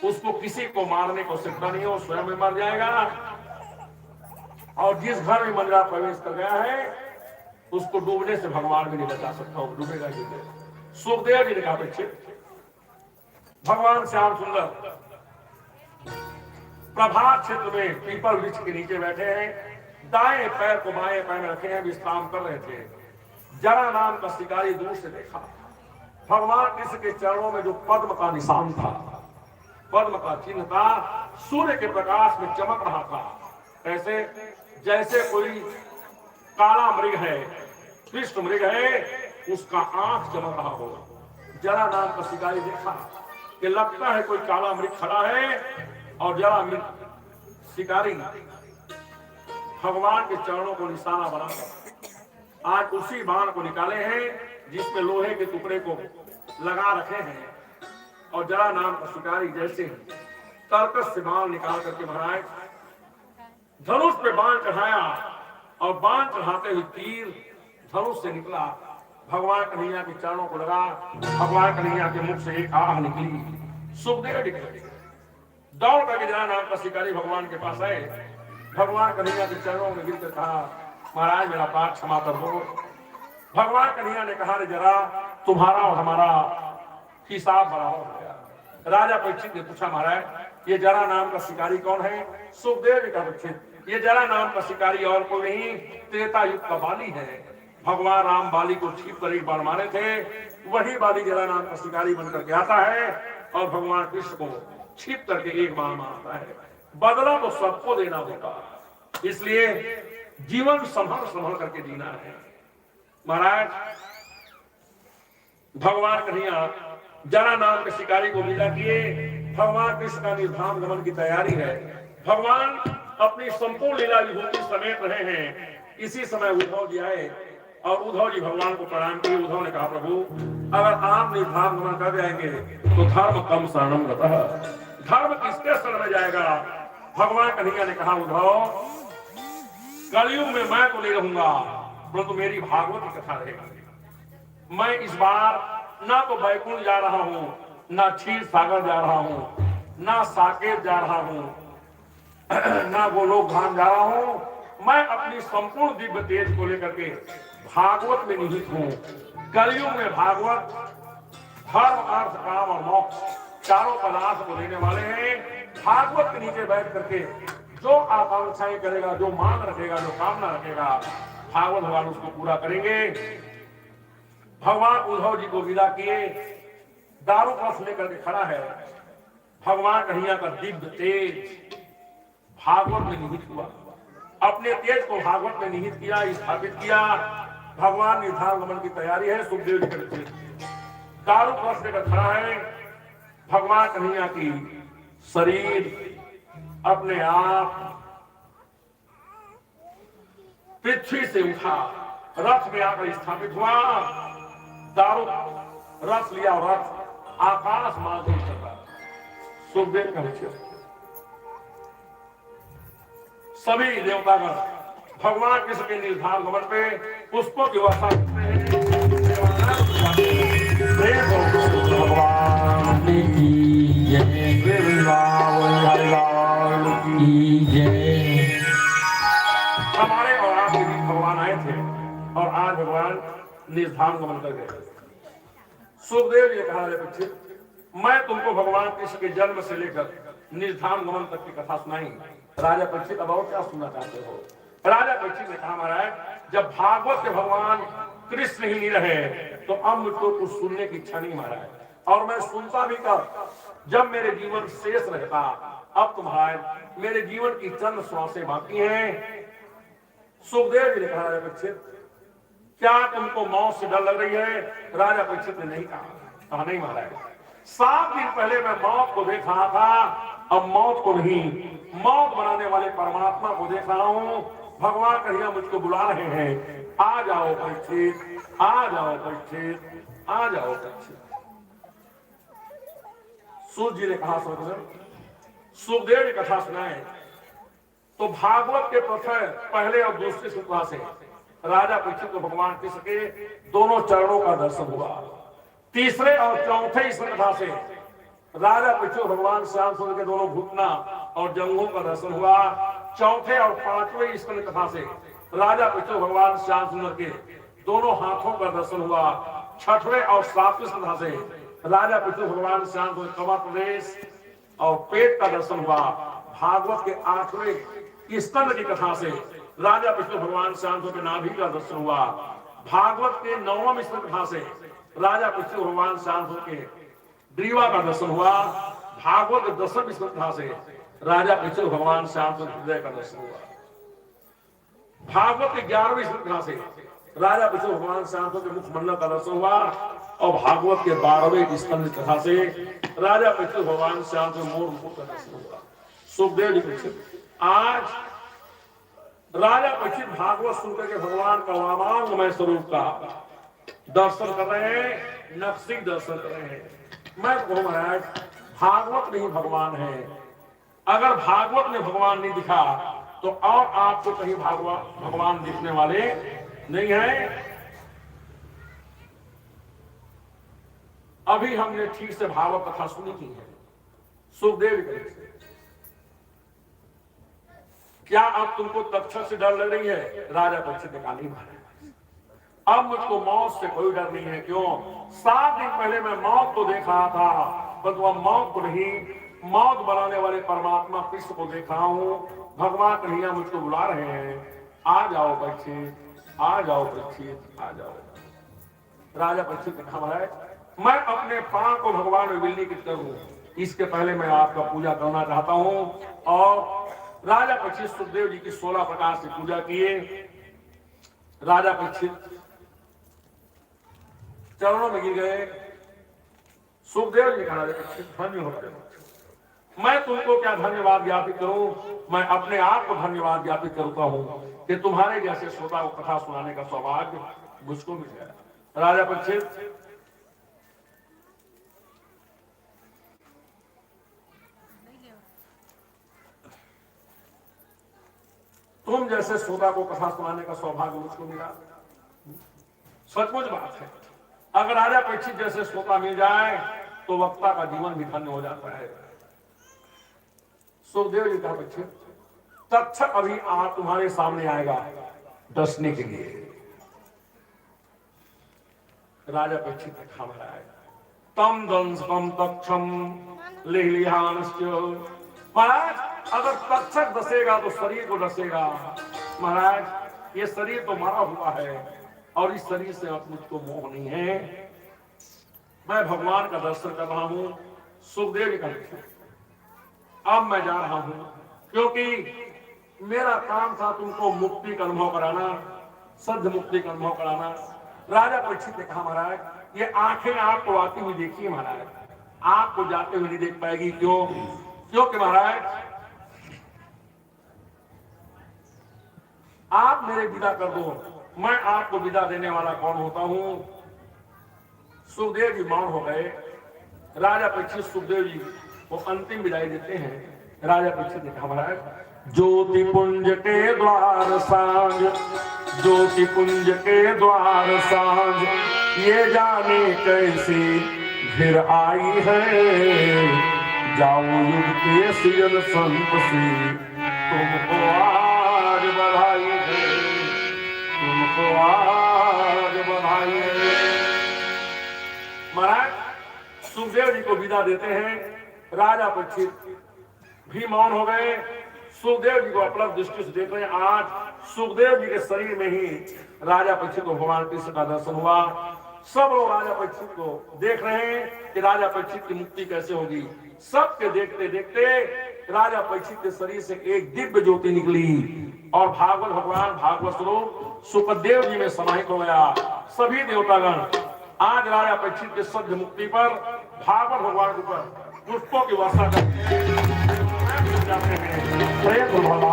S1: उसको किसी को मारने को सकता नहीं है, वो स्वयं में मर जाएगा। और जिस घर में मंदिरा प्रवेश कर गया है उसको डूबने से भगवान भी नहीं बचा सकता, वो डूबेगा ही डूबेगा। सुखदेव जी ने कहा बच्चे, भगवान श्याम सुंदर प्रभात क्षेत्र में पीपल वृक्ष के नीचे बैठे हैं, दाएं पैर को बाएं पैर में रखे हैं, विश्राम कर रहे थे। जरा नाम का शिकारी दूर से देखा, भगवान कृष्ण के चरणों में जो पद्म का निशान था, पद्म का चिन्ह था, सूर्य के प्रकाश में चमक रहा था। ऐसे जैसे कोई काला मृग है, कृष्ण मृग है, उसका आंख चमक रहा हो। जरा नाम का शिकारी देखा कि लगता है कोई काला मृग खड़ा है, और जरा शिकारी भगवान के चरणों को निशाना बनाकर आज उसी बाण को निकाले हैं जिसमें लोहे के टुकड़े को लगा रखे हैं। और जरा नाम का शिकारी जैसे कर्कश से बाण निकाल करके महाराज धनुष पे बाण चढ़ाया, और बाण चढ़ाते हुए तीर धनुष से निकला, भगवान कन्हैया के चरणों को लगा। भगवान कन्हैया के मुख से एक आह निकली। सुखदेव निकले, दौड़ करके जरा नाम का शिकारी भगवान के पास आए। भगवान कन्हैया के चरणों में गिरकर कहा, महाराज मेरा पाप क्षमा कर दो। भगवान कन्हैया ने कहा, जरा तुम्हारा और हमारा हिसाब बराबर हो गया। राजा परीक्षित ने पूछा, महाराज ये जरा नाम का शिकारी कौन है? सुखदेव ने कहा, परीक्षित ये जरा नाम का शिकारी और कोई नहीं, त्रेता युग का बाली है। भगवान राम बाली को छीप कर एक बार मारे थे, वही बाली जरा नाम का शिकारी बनकर के आता है और भगवान कृष्ण को छीप करके एक बार मारता है। बदला तो सबको देना होगा, इसलिए जीवन संभल संभल करके जीना है। महाराज भगवान कन्हैया जरा नाम के शिकारी को विदा किए। भगवान कृष्ण का निर्धाम गमन की तैयारी है। भगवान अपनी संपूर्ण लीला विभूति समेट रहे हैं। इसी समय उद्धव जी आए और उद्धव जी भगवान को प्रणाम किए। उद्धव ने कहा, प्रभु अगर आप निर्धाम गमन कर जाएंगे तो धर्म कम शरणम गतः, धर्म किसके शरण में जाएगा? भगवान कन्हैया ने कहा, उद्धव कलयुग में मैं तो नहीं रहूंगा, परंतु मेरी भागवत की कथा रहेगी। मैं इस बार ना तो बैकुंठ जा रहा हूं, ना क्षीर सागर जा रहा हूं, ना साकेत जा रहा हूं, ना गोलोक धाम जा रहा हूं। मैं अपनी संपूर्ण दिव्य तेज को लेकर के भागवत में निहित हूं। कलयुग में भागवत धर्म अर्थ काम और मोक्ष चारों पदार्थ को देने वाले हैं। भागवत के नीचे बैठ करके जो आकांक्षाएं करेगा, जो मान रखेगा, जो कामना रखेगा, भागवत भगवान उसको पूरा करेंगे। भगवान उद्धव जी को विदा किए। दारू रस लेकर के खड़ा है। भगवान कन्हैया का दिव्य तेज भागवत में निहित हुआ। अपने तेज को भागवत में निहित किया, स्थापित किया। भगवान निर्धाम गमन की तैयारी है। सुखदेव जी करते दारू रस लेकर खड़ा है। भगवान कन्हैया की शरीर अपने आप पृथ्वी से उठा, रथ में आकर स्थापित हुआ। दारू रस लिया और रथ आकाश मार्ग में चला। सुखदेव का विषय सभी देवतागण भगवान कृष्ण के निर्धाम गमन पे पुष्पों की वर्षा करते हैं। भगवान
S3: की जय, की जय।
S1: हमारे और आपके बीच भगवान आए थे और आज भगवान निर्धाम गमन कर गए। सुखदेव जी कहा, परीक्षित मैं तुमको भगवान कृष्ण के जन्म से लेकर निर्धाम गमन तक की कथा सुनाई। राजा परीक्षित अब और क्या सुनना चाहते हो? राजा परीक्षित ने कहा, महाराज जब भागवत के भगवान कृष्ण ही नहीं रहे तो अब मुझको कुछ सुनने की इच्छा नहीं महाराज, और मैं सुनता भी कब जब मेरे जीवन शेष रहता। अब तो महाराज मेरे जीवन की चंद श्वासें बाकी हैं। सुखदेव जी ने कहा, राजा परीक्षित क्या तुमको मौत से डर लग रही है? राजा परीक्षित ने नहीं कहा, नहीं महाराज 7 दिन पहले मैं मौत को देख रहा था, अब मौत को नहीं, मौत बनाने वाले परमात्मा को देख रहा हूं। भगवान कन्हैया मुझको बुला रहे हैं, आ जाओ परीक्षित, आ जाओ परीक्षित, आ जाओ परीक्षित। सूर्य जी ने कहा, सुखदेव ने कथा सुनाए तो भागवत के पहले और दूसरे श्रृंखला से राजा परीक्षित को भगवान कृष्ण के दोनों चरणों का दर्शन हुआ। तीसरे और चौथे श्रृंखला से राजा परीक्षित भगवान श्याम सुंदर के दोनों घुटना और जंघों का दर्शन हुआ। चौथे और 5वें श्रृंखला से राजा परीक्षित भगवान श्याम सुंदर के दोनों हाथों का दर्शन हुआ। 6वें और 7वें श्रृंखला से राजा परीक्षित भगवान श्याम सुंदर कमर प्रदेश और पेट का दर्शन हुआ। भागवत के 8वें स्कंद की कथा से राजा परीक्षित भगवान श्याम सुंदर के नाभि का दर्शन हुआ। भागवत के 9वें स्कंद कथा से राजा परीक्षित भगवान श्याम सुंदर के ग्रीवा का दर्शन हुआ। भागवत के 10वें स्कंद कथा से राजा परीक्षित भगवान श्याम के हृदय का दर्शन हुआ। भागवत के 11वीं श्रृंखला से राजा परीक्षित भगवान श्याम के मुखमंडल का दर्शन हुआ और भागवत के 12वें स्कंद कथा से राजा परीक्षित भगवान श्याम के मोर मुकुट का दर्शन हुआ। सुखदेव जी परीक्षित आज राजा परीक्षित भागवत सुनकर के भगवान का वामांगमय स्वरूप का दर्शन कर रहे हैं, नक्सिक दर्शन कर रहे हैं। मैं कहूं महाराज, भागवत में ही भगवान है। अगर भागवत में भगवान नहीं दिखा तो और आपको कहीं भगवान दिखने वाले नहीं है। अभी हमने ठीक से भागवत कथा सुनी की है सुखदेव जी। क्या अब तुमको तक्षक से डर लग रही है? राजा परीक्षित ने कहा नहीं महाराज, अब मुझको मौत से कोई डर नहीं है। क्यों? 7 दिन पहले मैं मौत को देख रहा था, परंतु अब मौत को नहीं, मौत बनाने वाले परमात्मा कृष्ण को देख रहा हूं। भगवान कन्हैया मुझको बुला रहे हैं, आ जाओ परीक्षित, आ जाओ परीक्षित, आ जाओ। राजा परीक्षित ने कहा महाराज, मैं अपने पांव को भगवान में विलीन करूं, इसके पहले मैं आपका पूजा करना चाहता हूं। और राजा परीक्षित सुखदेव जी की 16 प्रकार से पूजा किए। राजा परीक्षित चरणों में गिर गए। सुखदेव जी कहा धन्य हो गए। मैं तुमको क्या धन्यवाद ज्ञापित करूं, मैं अपने आप को धन्यवाद ज्ञापित करता हूं कि तुम्हारे जैसे श्रोता को कथा सुनाने का सौभाग्य मुझको मिल गया। राजा परीक्षित तुम जैसे श्रोता को कथा सुनाने का सौभाग्य मुझको मिला, सचमुच बात है। अगर राजा परीक्षित जैसे श्रोता मिल जाए तो वक्ता का जीवन भी धन्य हो जाता है। सुखदेव जी का परीक्षित, तक्षक अभी आप तुम्हारे सामने आएगा डसने के लिए। राजा परीक्षित ने कहा महाराज, तम दंसकम तक्षम लेहलिहानस्य। महाराज अगर तक्षक डसेगा तो शरीर को डसेगा। महाराज ये शरीर तो मरा हुआ है और इस शरीर से अब मुझको मोह नहीं है। मैं भगवान का दर्शन कर रहा हूं। सुखदेव जी का अब मैं जा रहा हूं, क्योंकि मेरा काम था तुमको मुक्ति का अनुभव कराना, सद्य मुक्ति का अनुभव कराना। राजा परीक्षित ने कहा महाराज, ये आंखें आपको आती हुई देखिए महाराज, आपको जाते हुए नहीं देख पाएगी। क्यों? क्योंकि महाराज आप मेरे विदा कर दो, मैं आपको विदा देने वाला कौन होता हूं? सुखदेव जी मौन हो गए। राजा परीक्षित सुखदेव जी को अंतिम विदाई देते हैं। राजा परीक्षित ने कहा महाराज, ज्योति पुंज के द्वार सांझ, ज्योति पुंज के द्वार सांझ, ये जाने कैसे फिर आई है, जाओ युग के सियन संत से तुमको आज बधाई है, तुमको आज बधाई है। महाराज सुखदेव जी को विदा देते हैं। राजा परीक्षित भी मौन हो गए। सुखदेव जी को अपलब्ध दृष्टि से देख रहे हैं। आज सुखदेव जी के शरीर में ही राजा परीक्षित को भगवान कृष्ण का दर्शन हुआ। सब लोग राजा परीक्षित को देख रहे हैं कि राजा परीक्षित की मुक्ति कैसे होगी। सबके देखते देखते राजा परीक्षित के शरीर से एक दिव्य ज्योति निकली और भागवत भगवान भागवत स्वरूप सुखदेव जी में समाहित हो गया। सभी देवतागण आज राजा परीक्षित के सद्य मुक्ति पर भागवत भगवान के ऊपर पुष्पों की वर्षा करते हैं।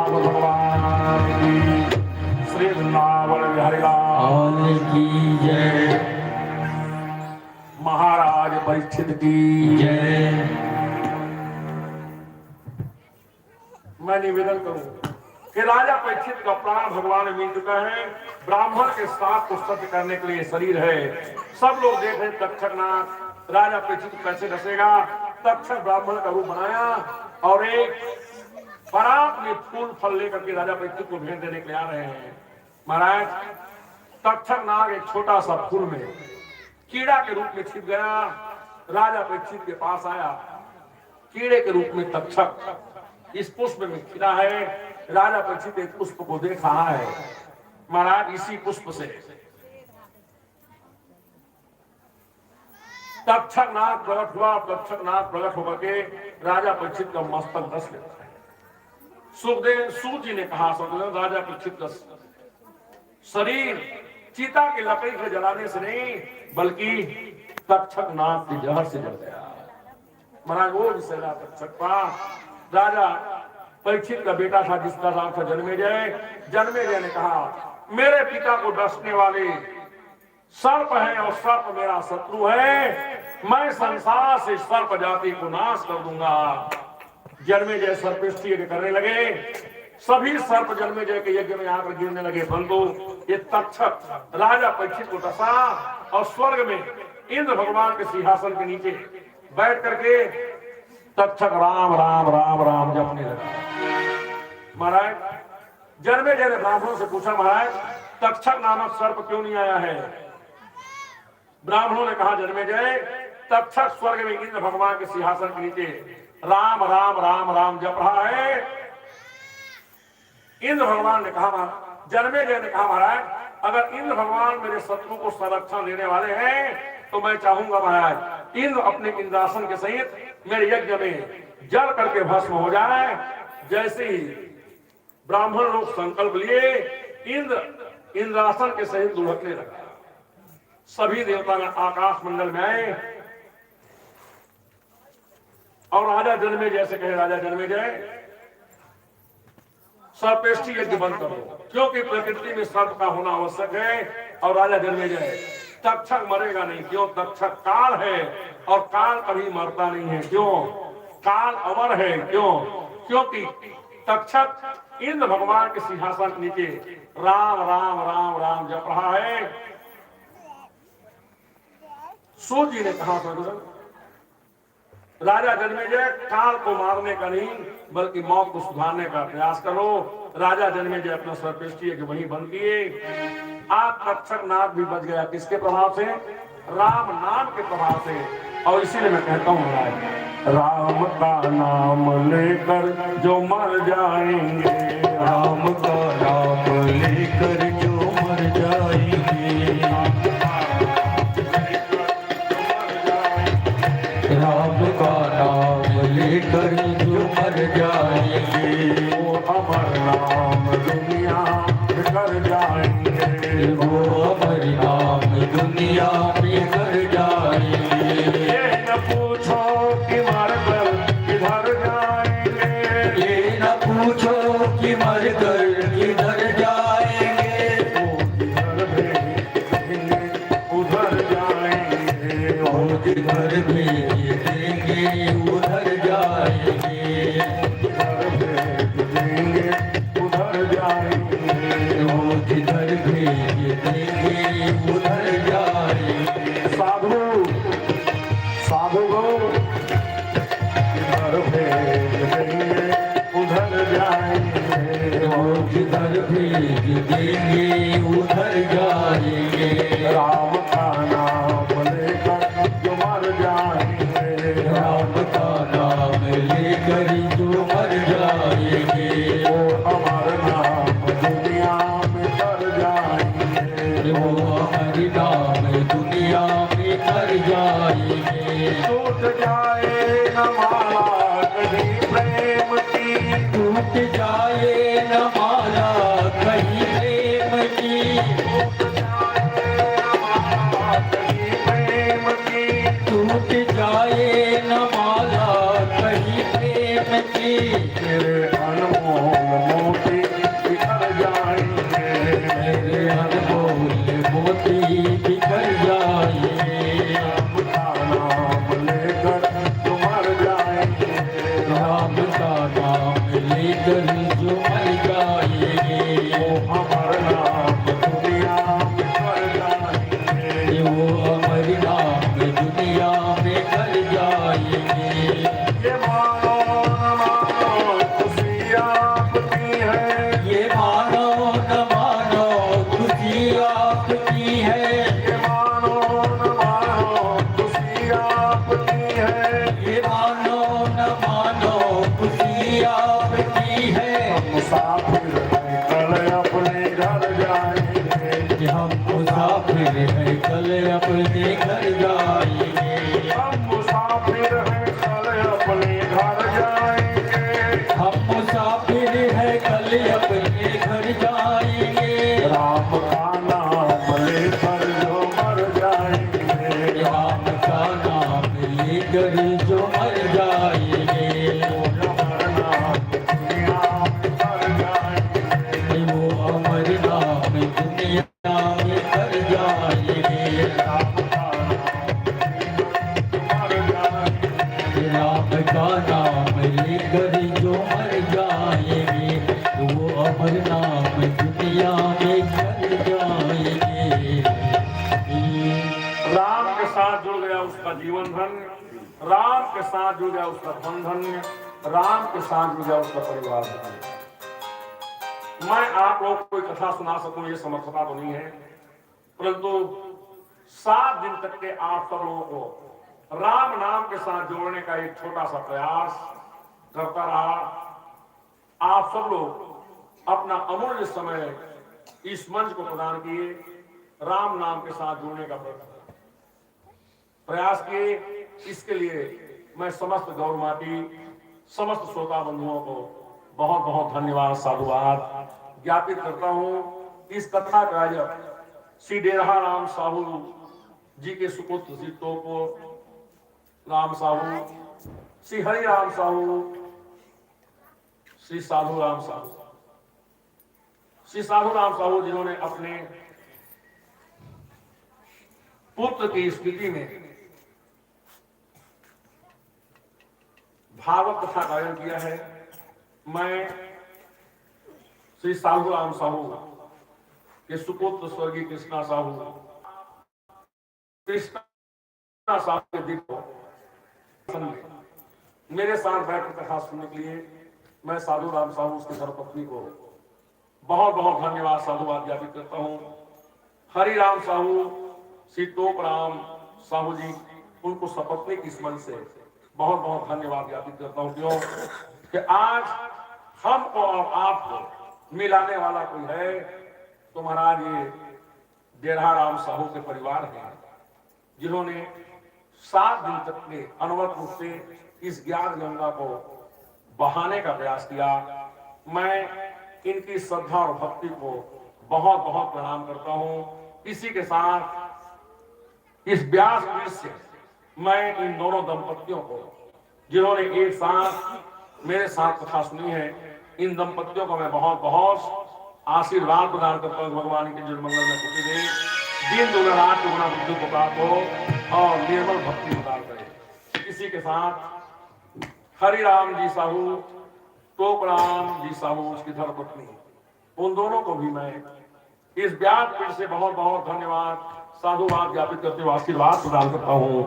S1: भगवान श्री वृंदावन बिहारी लाल
S3: की जय,
S1: महाराज परीक्षित की
S3: जय।
S1: मैं निवेदन करूं कि राजा परीक्षित का प्राण भगवान में मिल चुका है। ब्राह्मण के साथ को सत्य करने के लिए शरीर है। सब लोग देख रहे तक्षकनाथ राजा परीक्षित कैसे डसेगा। तक्षक ब्राह्मण का रूप बनाया और एक परात में फूल फल लेकर के राजा परीक्षित को भेंट देने के लिए आ रहे हैं। महाराज तक्षक नाग एक छोटा सा फूल में कीड़ा के रूप में छिप गया। राजा परीक्षित के पास आया। कीड़े के रूप में तक्षक इस पुष्प में खिला है। राजा परीक्षित एक पुष्प को देख रहा है। महाराज इसी पुष्प से तक्षक नाग प्रकट हुआ। तक्षक नाग प्रकट होकर के राजा परीक्षित का मस्तक डस लेता है। सुखदेव सूत जी ने कहा, राजा परीक्षित का शरीर चीता की लकड़ी से जलाने से नहीं बल्कि तक्षक नाग की जहर से जल गया। महाराज वो विषैला तक्षक था। राजा परीक्षित का बेटा था जिसका नाम था जन्मेजय। जन्मेजय ने कहा, मेरे पिता को डसने वाले सर्प है और सर्प मेरा शत्रु है, मैं संसार से सर्प जाति को नाश कर दूंगा। जन्मेजय सर्पेष्टि करने लगे। सभी सर्प जन्मेजय के यज्ञ में आकर गिरने लगे, परंतु ये तक्षक राजा परीक्षित को डसा और स्वर्ग में इंद्र भगवान के सिंहासन के नीचे बैठ करके तक्षक राम राम राम राम जपने लगा। महाराज जन्मेजय ने ब्राह्मणों से पूछा, महाराज तक्षक नामक सर्प क्यों नहीं आया है? ब्राह्मणों ने कहा, जन्मेजय तक्षक स्वर्ग में इंद्र भगवान के सिंहासन के नीचे राम राम राम राम जप रहा है। इंद्र भगवान ने कहा, जन्मेजय ने कहा, महाराज अगर इंद्र भगवान मेरे शत्रु को संरक्षण देने वाले हैं तो मैं चाहूंगा महाराज इंद्र अपने इंद्रासन के सहित मेरे यज्ञ में जल करके भस्म हो जाए। जैसे ही ब्राह्मण लोग संकल्प लिए, इंद्र इंद्रासन के सहित लुढ़कने लगा। सभी देवता आकाश मंडल में आए और राजा जन्मेजय से कहे, राजा जन्मेजय सर्पेष्टि यज्ञ बंद करो, क्योंकि प्रकृति में सर्प का होना आवश्यक है। और राजा जन्मेजय, तक्षक मरेगा नहीं, क्यों? तक्षक काल है और काल कभी मरता नहीं है। क्यों? काल अमर है। क्यों? क्योंकि तक्षक इंद्र भगवान के सिंहासन के नीचे राम राम राम राम जप रहा है। सूत जी ने कहा, राजा जन्मेजय काल को मारने का नहीं बल्कि मौत को सुधारने का प्रयास करो। राजा जन्मेजय अपना सर्पेष्टि वहीं बंद किए। आप तक्षक नाग भी बच गया। किसके प्रभाव से? राम नाम के प्रभाव से। और इसीलिए मैं कहता हूँ,
S2: राम का नाम लेकर जो मर जाएंगे, राम का नाम लेकर जो मर जाएंगे, राम का नाम लेकर जो मर जाएंगे, वो अमर नाम दुनिया में कर जाएंगे, वो अमर नाम दुनिया में कर जाएंगे। ये न पूछो कि मर कर किधर जाएंगे, ये न पूछो कि मर कर किधर जाएंगे, वो जिधर भेजेंगे उधर जाएंगे, वो जिधर भेजेंगे उधर जाएंगे, उधर जाएंगे, वो जिधर भेजेंगे उधर जाएंगे। साधु साधु गो जिधर भेजेंगे उधर जाएंगे, वो जिधर भेजेंगे उधर जाएंगे। राम का नाम लेकर जो मर जाएंगे, राम का नाम लेकर जो मर जाएंगे, वो अमर नाम दुनिया में कर जाएंगे, वो अमर नाम दुनिया में कर जाएंगे। टूट जाए न माला कहीं प्रेम की, टूट जाए न माला कहीं प्रेम की, टूट जाए न माला कहीं प्रेम की, टूट जाए न माला कहीं प्रेम की, तेरे अनमोल मोती बिखर जाएंगे, मेरे अनमोल मोती बिखर जाएंगे। राम का नाम लेकर जो मर जाएंगे, राम का नाम लेकर जो मर जाएंगे, वो अमर नाम दुनिया में कर जाएंगे, वो अमर नाम दुनिया में कर जाएंगे। ये मानो न मानो खुशी आपकी है, ये मानो न मानो खुशी आपकी है, ये मानो न मानो खुशी आपकी है, ये मानो न मानो खुशी आपकी है। हम मुसाफिर हैं कल अपने घर जाएंगे, हम मुसाफिर हैं कल अपने घर जाएंगे, हम मुसाफिर हैं कल अपने घर जाएंगे, हम मुसाफिर
S3: नाम दुनिया में कर जाएंगे।
S1: राम के साथ जुड़ गया उसका जीवन धन्य, राम के साथ जुड़ गया उसका धन धन्य, राम के साथ जुड़ गया उसका परिवार धन्य। मैं आप लोग को कोई कथा सुना सकूं ये समर्थता तो नहीं है, परंतु 7 दिन तक के आप सब लोगों को राम नाम के साथ जोड़ने का एक छोटा सा प्रयास करता रहा। आप सब लोग अपना अमूल्य समय इस मंच को प्रदान किए, राम नाम के साथ जुड़ने का प्रयास किए। इसके लिए मैं समस्त गौरमाटी, समस्त श्रोता बंधुओं को बहुत बहुत धन्यवाद, साधुवाद ज्ञापित करता हूं। इस कथा का आयोजक श्री डेरहा राम साहू जी के सुपुत्र श्री टोपो राम साहू, श्री हरि राम साहू, श्री साधु राम साहू, श्री साधु राम साहू जिन्होंने अपने पुत्र की स्मृति में भागवत कथा का आयोजन किया है। मैं श्री साधु राम साहू के सुपुत्र स्वर्गीय कृष्णा साहू, कृष्णा साहू के दीपो मेरे साथ बैठकर कथा सुनने के लिए मैं साधु राम साहू उसकी धर्मपत्नी को बहुत बहुत धन्यवाद, साधुवाद ज्ञापित करता हूँ। हरि राम साहू, श्री टोप राम साहू जी, उनको सपत्नी की स्मरण से बहुत बहुत धन्यवाद ज्ञापित करता हूँ। क्यों कि आज हमको और आपको मिलाने वाला कोई है तो महाराज ये डेरहा राम साहू के परिवार है, जिन्होंने 7 दिन तक के अनवरत रूप से इस ज्ञान गंगा को बहाने का प्रयास किया। मैं इनकी श्रद्धा और भक्ति को बहुत बहुत प्रणाम करता हूँ। इसी के साथ इस व्यास पीठ से मैं इन दोनों दंपतियों को, जिन्होंने एक साथ मेरे साथ कथा सुनी है, इन दंपतियों को मैं बहुत बहुत आशीर्वाद प्रदान करता हूँ। भगवान के जन्मंगल में खुशी दे, दिन दुगना रात दुगना बुद्धि को प्राप्त हो और निर्मल भक्ति प्रदान करे। इसी के साथ हरि राम जी साहू, टोप राम जी साहू उसकी धर्मपत्नी, उन दोनों को भी मैं इस व्यास पीठ से बहुत बहुत धन्यवाद, साधुवाद ज्ञापित करते हुए आशीर्वाद प्रदान करता हूँ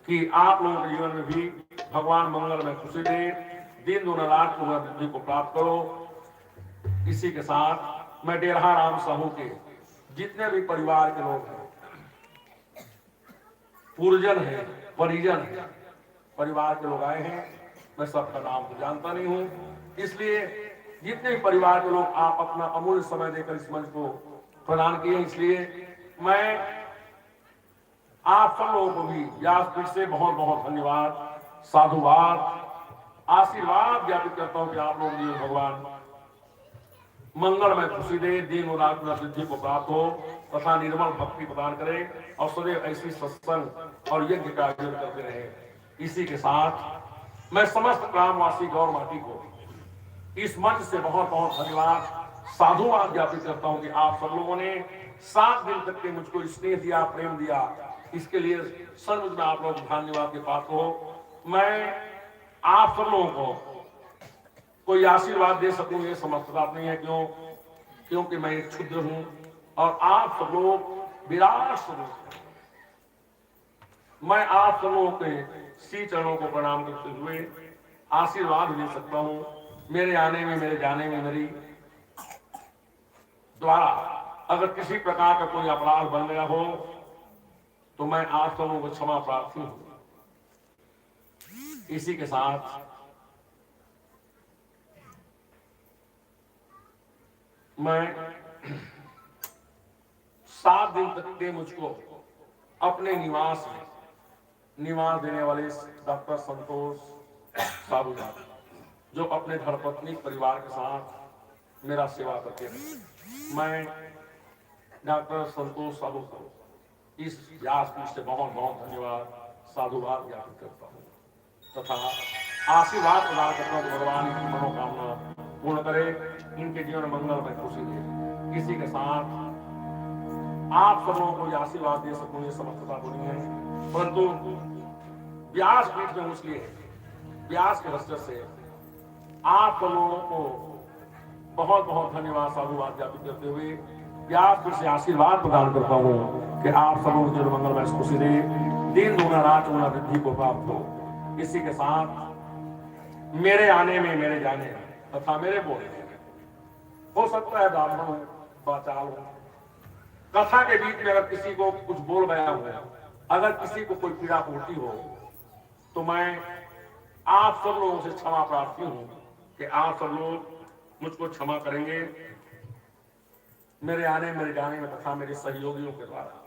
S1: कि आप लोगों के जीवन में भी भगवान मंगल में खुशी दे, दिन दुगना रात दुगना बुद्धि को प्राप्त करो। इसी के साथ मैं डेरहा राम साहू के जितने भी परिवार के लोग हैं, पूर्वजन है, परिजन है, परिवार के लोग आए हैं, मैं सबका नाम तो जानता नहीं हूं, इसलिए जितने भी परिवार के लोग आप अपना अमूल्य समय देकर इस मंच को प्रदान किए, इसलिए मैं आप सब लोगों को भी व्यास पीठ से बहुत बहुत धन्यवाद, साधुवाद, आशीर्वाद ज्ञापित करता हूं कि आप लोग जी भगवान मंगल में खुशी दे, दिन और रात में सिद्धि को प्राप्त हो तथा निर्मल भक्ति प्रदान करे और सदैव ऐसी सत्संग और यज्ञ का आयोजन करते रहे। इसी के साथ मैं समस्त ग्रामवासी गौर माटी को इस मंच से बहुत बहुत धन्यवाद, साधुवाद ज्ञापित करता हूं कि आप सब लोगों ने 7 दिन तक के मुझको स्नेह दिया, प्रेम दिया, इसके लिए सर्वज में आप लोग धन्यवाद के पात्र हो। मैं आप सब लोगों को कोई आशीर्वाद दे सकूं ये समर्थता नहीं है, क्योंकि मैं एक क्षुद्र हूं और आप सब लोग विराट स्वरूप। मैं आप सब लोगों के श्री चरणों को प्रणाम करते हुए आशीर्वाद दे सकता हूं। मेरे आने में, मेरे जाने में मेरी द्वारा अगर किसी प्रकार का कोई अपराध बन गया हो तो मैं आप सब लोगों को क्षमा प्रार्थी हूं। इसी के साथ मैं 7 दिन तक के मुझको अपने निवास में निवास देने वाले डॉक्टर संतोष साहू जी, जो अपने धर्मपत्नी परिवार के साथ मेरा सेवा करते हैं, मैं डॉक्टर संतोष साहू को इस व्यास पीठ से बहुत बहुत धन्यवाद, साधुवाद ज्ञापित करता हूँ तथा आशीर्वाद प्रदान करता हूँ। भगवान की मनोकामना पूर्ण करे, इनके जीवन मंगल में खुशी दे। इसी के साथ आप सब लोगों को आशीर्वाद दे सकूं ये समर्थता तो नहीं है, परंतु व्यास पीठ में इसलिए व्यास के हस्ते से आप सब लोगों को बहुत बहुत धन्यवाद साधुवाद ज्ञापित करते हुए व्यास फिर से आशीर्वाद प्रदान करता हूँ कि आप सब लोग जो मंगलमय खुशी दे, दिन दूना रात दूना वृद्धि को प्राप्त हो। इसी के साथ मेरे आने में, मेरे जाने में तथा मेरे बोलने में हो सकता है ब्राह्मण हो, वाचाल हो, कथा के बीच में अगर किसी को कुछ बोल गया हो, अगर किसी को कोई पीड़ा पूर्ति हो, तो मैं आप सब लोगों से क्षमा प्रार्थी हूं कि आप सब लोग मुझको क्षमा करेंगे मेरे आने, मेरे जाने में तथा मेरे सहयोगियों के द्वारा।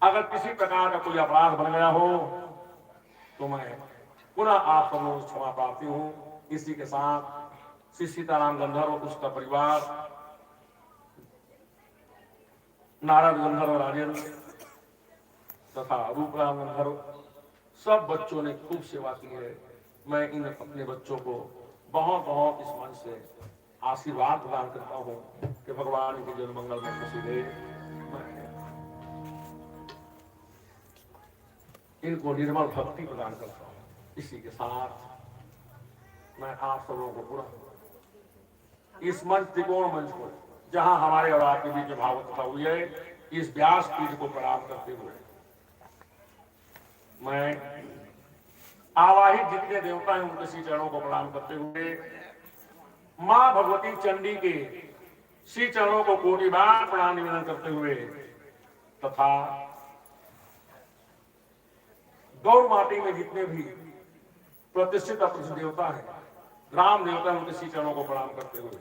S1: अगर किसी प्रकार का कोई अपराध बन गया हो तो मैं पुनः आप सब लोगों से क्षमा प्रार्थी हूं। इसी के साथ श्री सीताराम गंधर्व, उसका परिवार, नारद गंधर्व, राजेंद्र तथा रूपराम गंधर्व, सब बच्चों ने खूब सेवा की है। मैं इन अपने बच्चों को बहुत बहुत इस मन से आशीर्वाद प्रदान करता हूँ कि भगवान के जन्म मंगल में खुशी दे। इनको निर्मल भक्ति प्रदान करता हूँ। इसी के साथ मैं आप सब लोगों को पूरा इस मंच, त्रिकोण मंच को, जहां हमारे और आपके बीच में भागवत कथा हुई है, इस व्यास पीठ को प्रणाम करते हुए मैं आवाहित जितने देवता हैं उनके श्री चरणों को प्रणाम करते हुए मां भगवती चंडी के श्री चरणों को कोटि बार प्रणाम निवेदन करते हुए तथा गौर माटी में जितने भी प्रतिष्ठित अप्रतिष्ठित देवता हैं, राम देवता, उनके श्री चरणों को प्रणाम करते हुए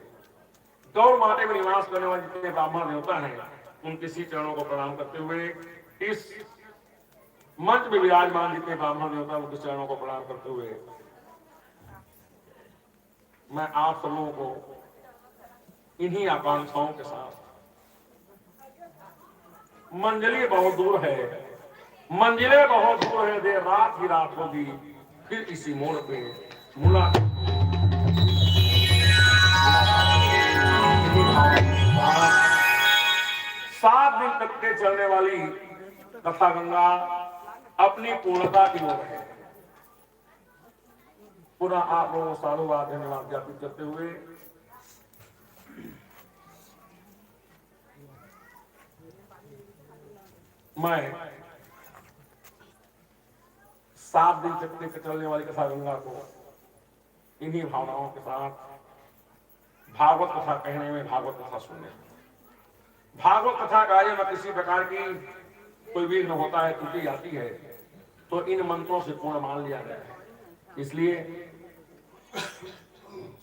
S1: गौर माटी में निवास करने वाले जितने ब्राह्मण देवता हैं उनके श्री चरणों को प्रणाम करते हुए इस मंच में विराजमान जितने ब्राह्मण देवता उनके चरणों को प्रणाम करते हुए मैं आप सब लोगों को इन्हीं आकांक्षाओं के साथ, मंजिलें बहुत दूर है, मंजिलें बहुत दूर है, देर रात ही रात होगी, फिर इसी मोड़ पे मुलाकात। 7 दिन तक के चलने वाली कथा गंगा अपनी पूर्णता की ओर है। पुनः आप लोगों को साधुवाद धन्यवाद ज्ञापित करते हुए मैं 7 दिन तक के चलने वाली कथा गंगा को इन्हीं भावनाओं के साथ भागवत कथा कहने में, भागवत कथा सुनने में, भागवत कथा कार्य में किसी प्रकार की कोई विघ्न होता है, त्रुटि आती है, तो इन मंत्रों से पूर्ण मान लिया गया है। इसलिए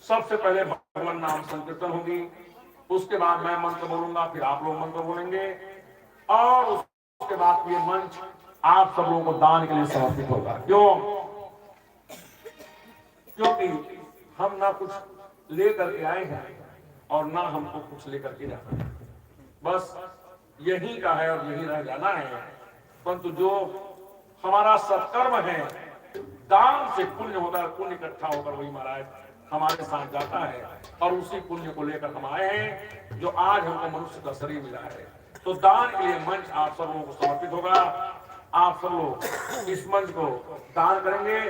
S1: सबसे पहले भगवान नाम संकीर्तन होगी, उसके बाद मैं मंत्र बोलूंगा, फिर आप लोग मंत्र बोलेंगे और उसके बाद ये मंच आप सब लोगों को दान के लिए समर्पित होगा। क्यों? क्योंकि हम ना कुछ लेकर के आए हैं और ना हमको कुछ लेकर के जाना है, बस यही का है और यही रह जाना है। परंतु जो हमारा सत्कर्म है, दान से पुण्य होता है, पुण्य इकट्ठा होकर वही महाराज हमारे साथ जाता है और उसी पुण्य को लेकर हम आए हैं जो आज हमको मनुष्य का शरीर मिला है। तो दान के लिए मंच आप सब लोगों को समर्पित होगा। आप सब लोग इस मंच को दान करेंगे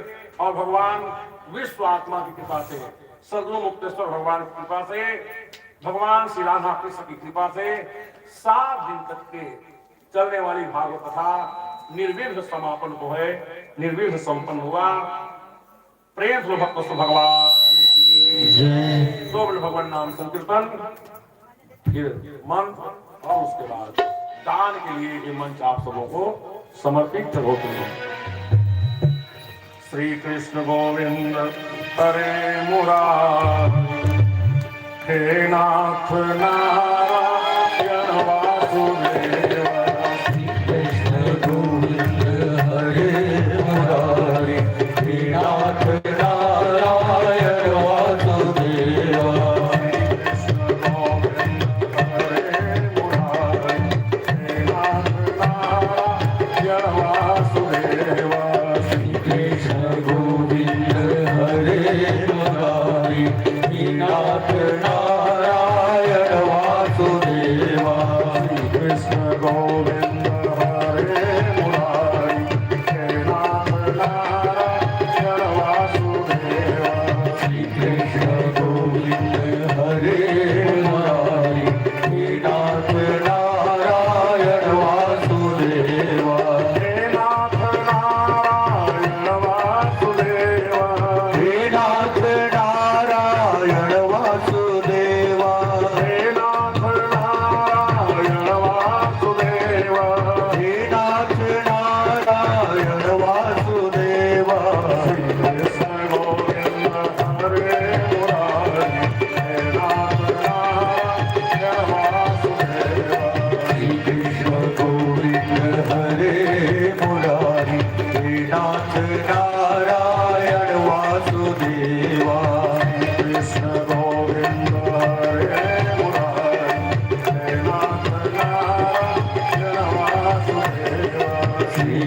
S1: और भगवान विश्व आत्मा की कृपा से, सद्गुरु मुक्तेश्वर भगवान की कृपा से, भगवान श्री राधा कृष्ण की कृपा से 7 दिन तक के चलने वाली भागवत कथा निर्विघ्न समापन को है, निर्विघ्न संपन्न हुआ। प्रेम से भक्त भगवान की जय। तो भगवान नाम संकीर्तन, फिर मंत्र और उसके बाद दान के लिए ये मंच आप सबों को समर्पित होते हैं। श्री कृष्ण गोविंद हरे मुरारी, हे नाथ नारायण वासुदेव।
S3: श्री कृष्ण गोविंद हरे मुरारी, हे नाथ नारायण वासुदेव।
S2: Krishna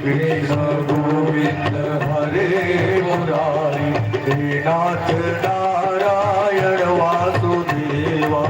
S3: कृष्ण गोविंद हरे मुरारी हे नाथ नारायण वासुदेवा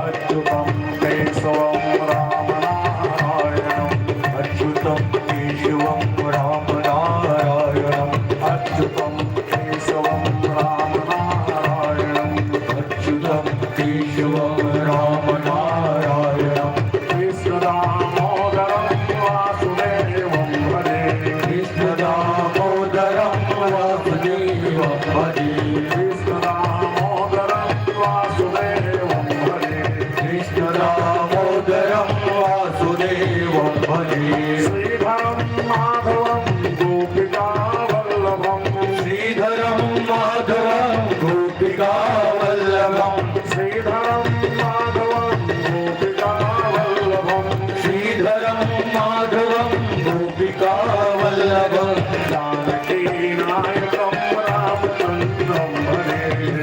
S2: अच्युतं केशवं रामनारायणम्
S3: अच्युतं केशवं राम नारायणम्
S2: अच्युतं केशवं रामनारायणम्
S3: अच्युतं केशवं राम नारायणम्
S2: कृष्णदामोदरं वासुदेवं भजे
S3: कृष्णदामोदरं वासुदेवं भजे
S2: कृष्णदामोदरं वासुदेवं भजे
S3: कृष्णदामोदरं वासुदेवं भजे
S2: श्रीधरं माधवं गोपिकावल्लभं
S3: श्रीधरं माधवं गोपिकावल्लभं
S2: श्रीधरं माधवं गोपिकावल्लभं
S3: श्रीधरं माधवं गोपिकावल्लभं
S2: जानकीनायकं रामचन्द्रं भजे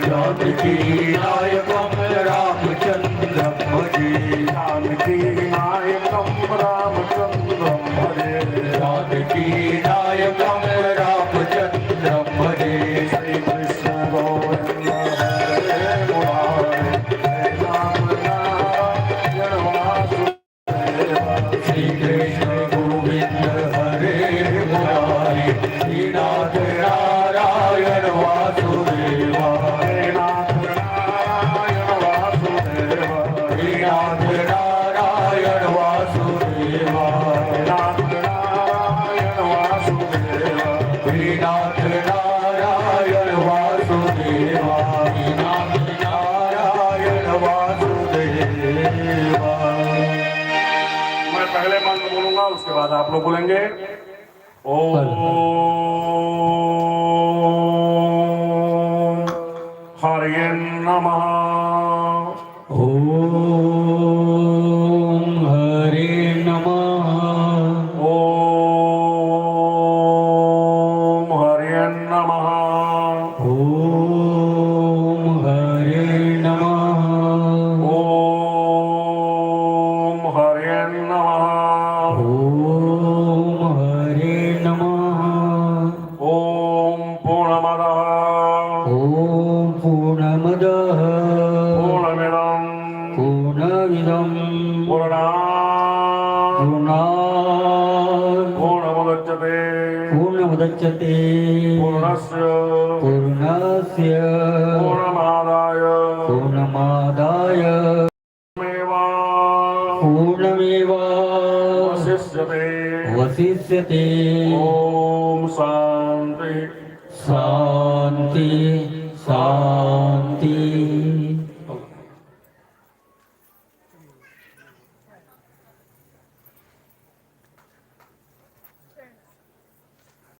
S3: जानकीनायकं रामचन्द्रं भजे
S2: जानकीनायकं रामचन्द्रं भजे
S3: जानकीनायकं रामचन्द्रं भजे
S2: श्रीकृष्ण गोविन्द हरे मुरारे हे राम नारायण वासुदेव
S3: श्रीकृष्ण गोविंद हरे मुरारी हे नाथ नारायण वासुदेवा
S2: हे नाथ नारायण वासुदेव
S3: हे नाथ नारायण वासुदेवा
S2: हे नाथ नारायण वासुदेव
S3: हे नाथ नारायण वासुदेवा हे नाथ नारायण वासुदेवा
S2: मैं पहले मंत्र बोलूंगा उसके बाद आप लोग बोलेंगे ओम हरे नमः
S3: ओम हरे नमः
S2: ओम हरे नमः
S3: ओम हरे नमः
S2: ओम हरे नमः
S3: ओम हरे नमः
S2: ओम पूर्णमदः
S3: ओम पूर्णमदः
S2: पूर्णमिदं
S3: पूर्णमिदं
S2: पूर्णात्
S3: पूर्णात्
S2: पूर्णमुदच्यते
S3: पूर्णमुदच्यते
S2: पूर्णस्य
S3: पूर्णस्य
S2: पूर्णमादाय
S3: पूर्णमादाय
S2: मेवा
S3: पूर्णमेवावशिष्यते
S2: वशिष्यते ओम शांति
S3: शान्ति शान्ति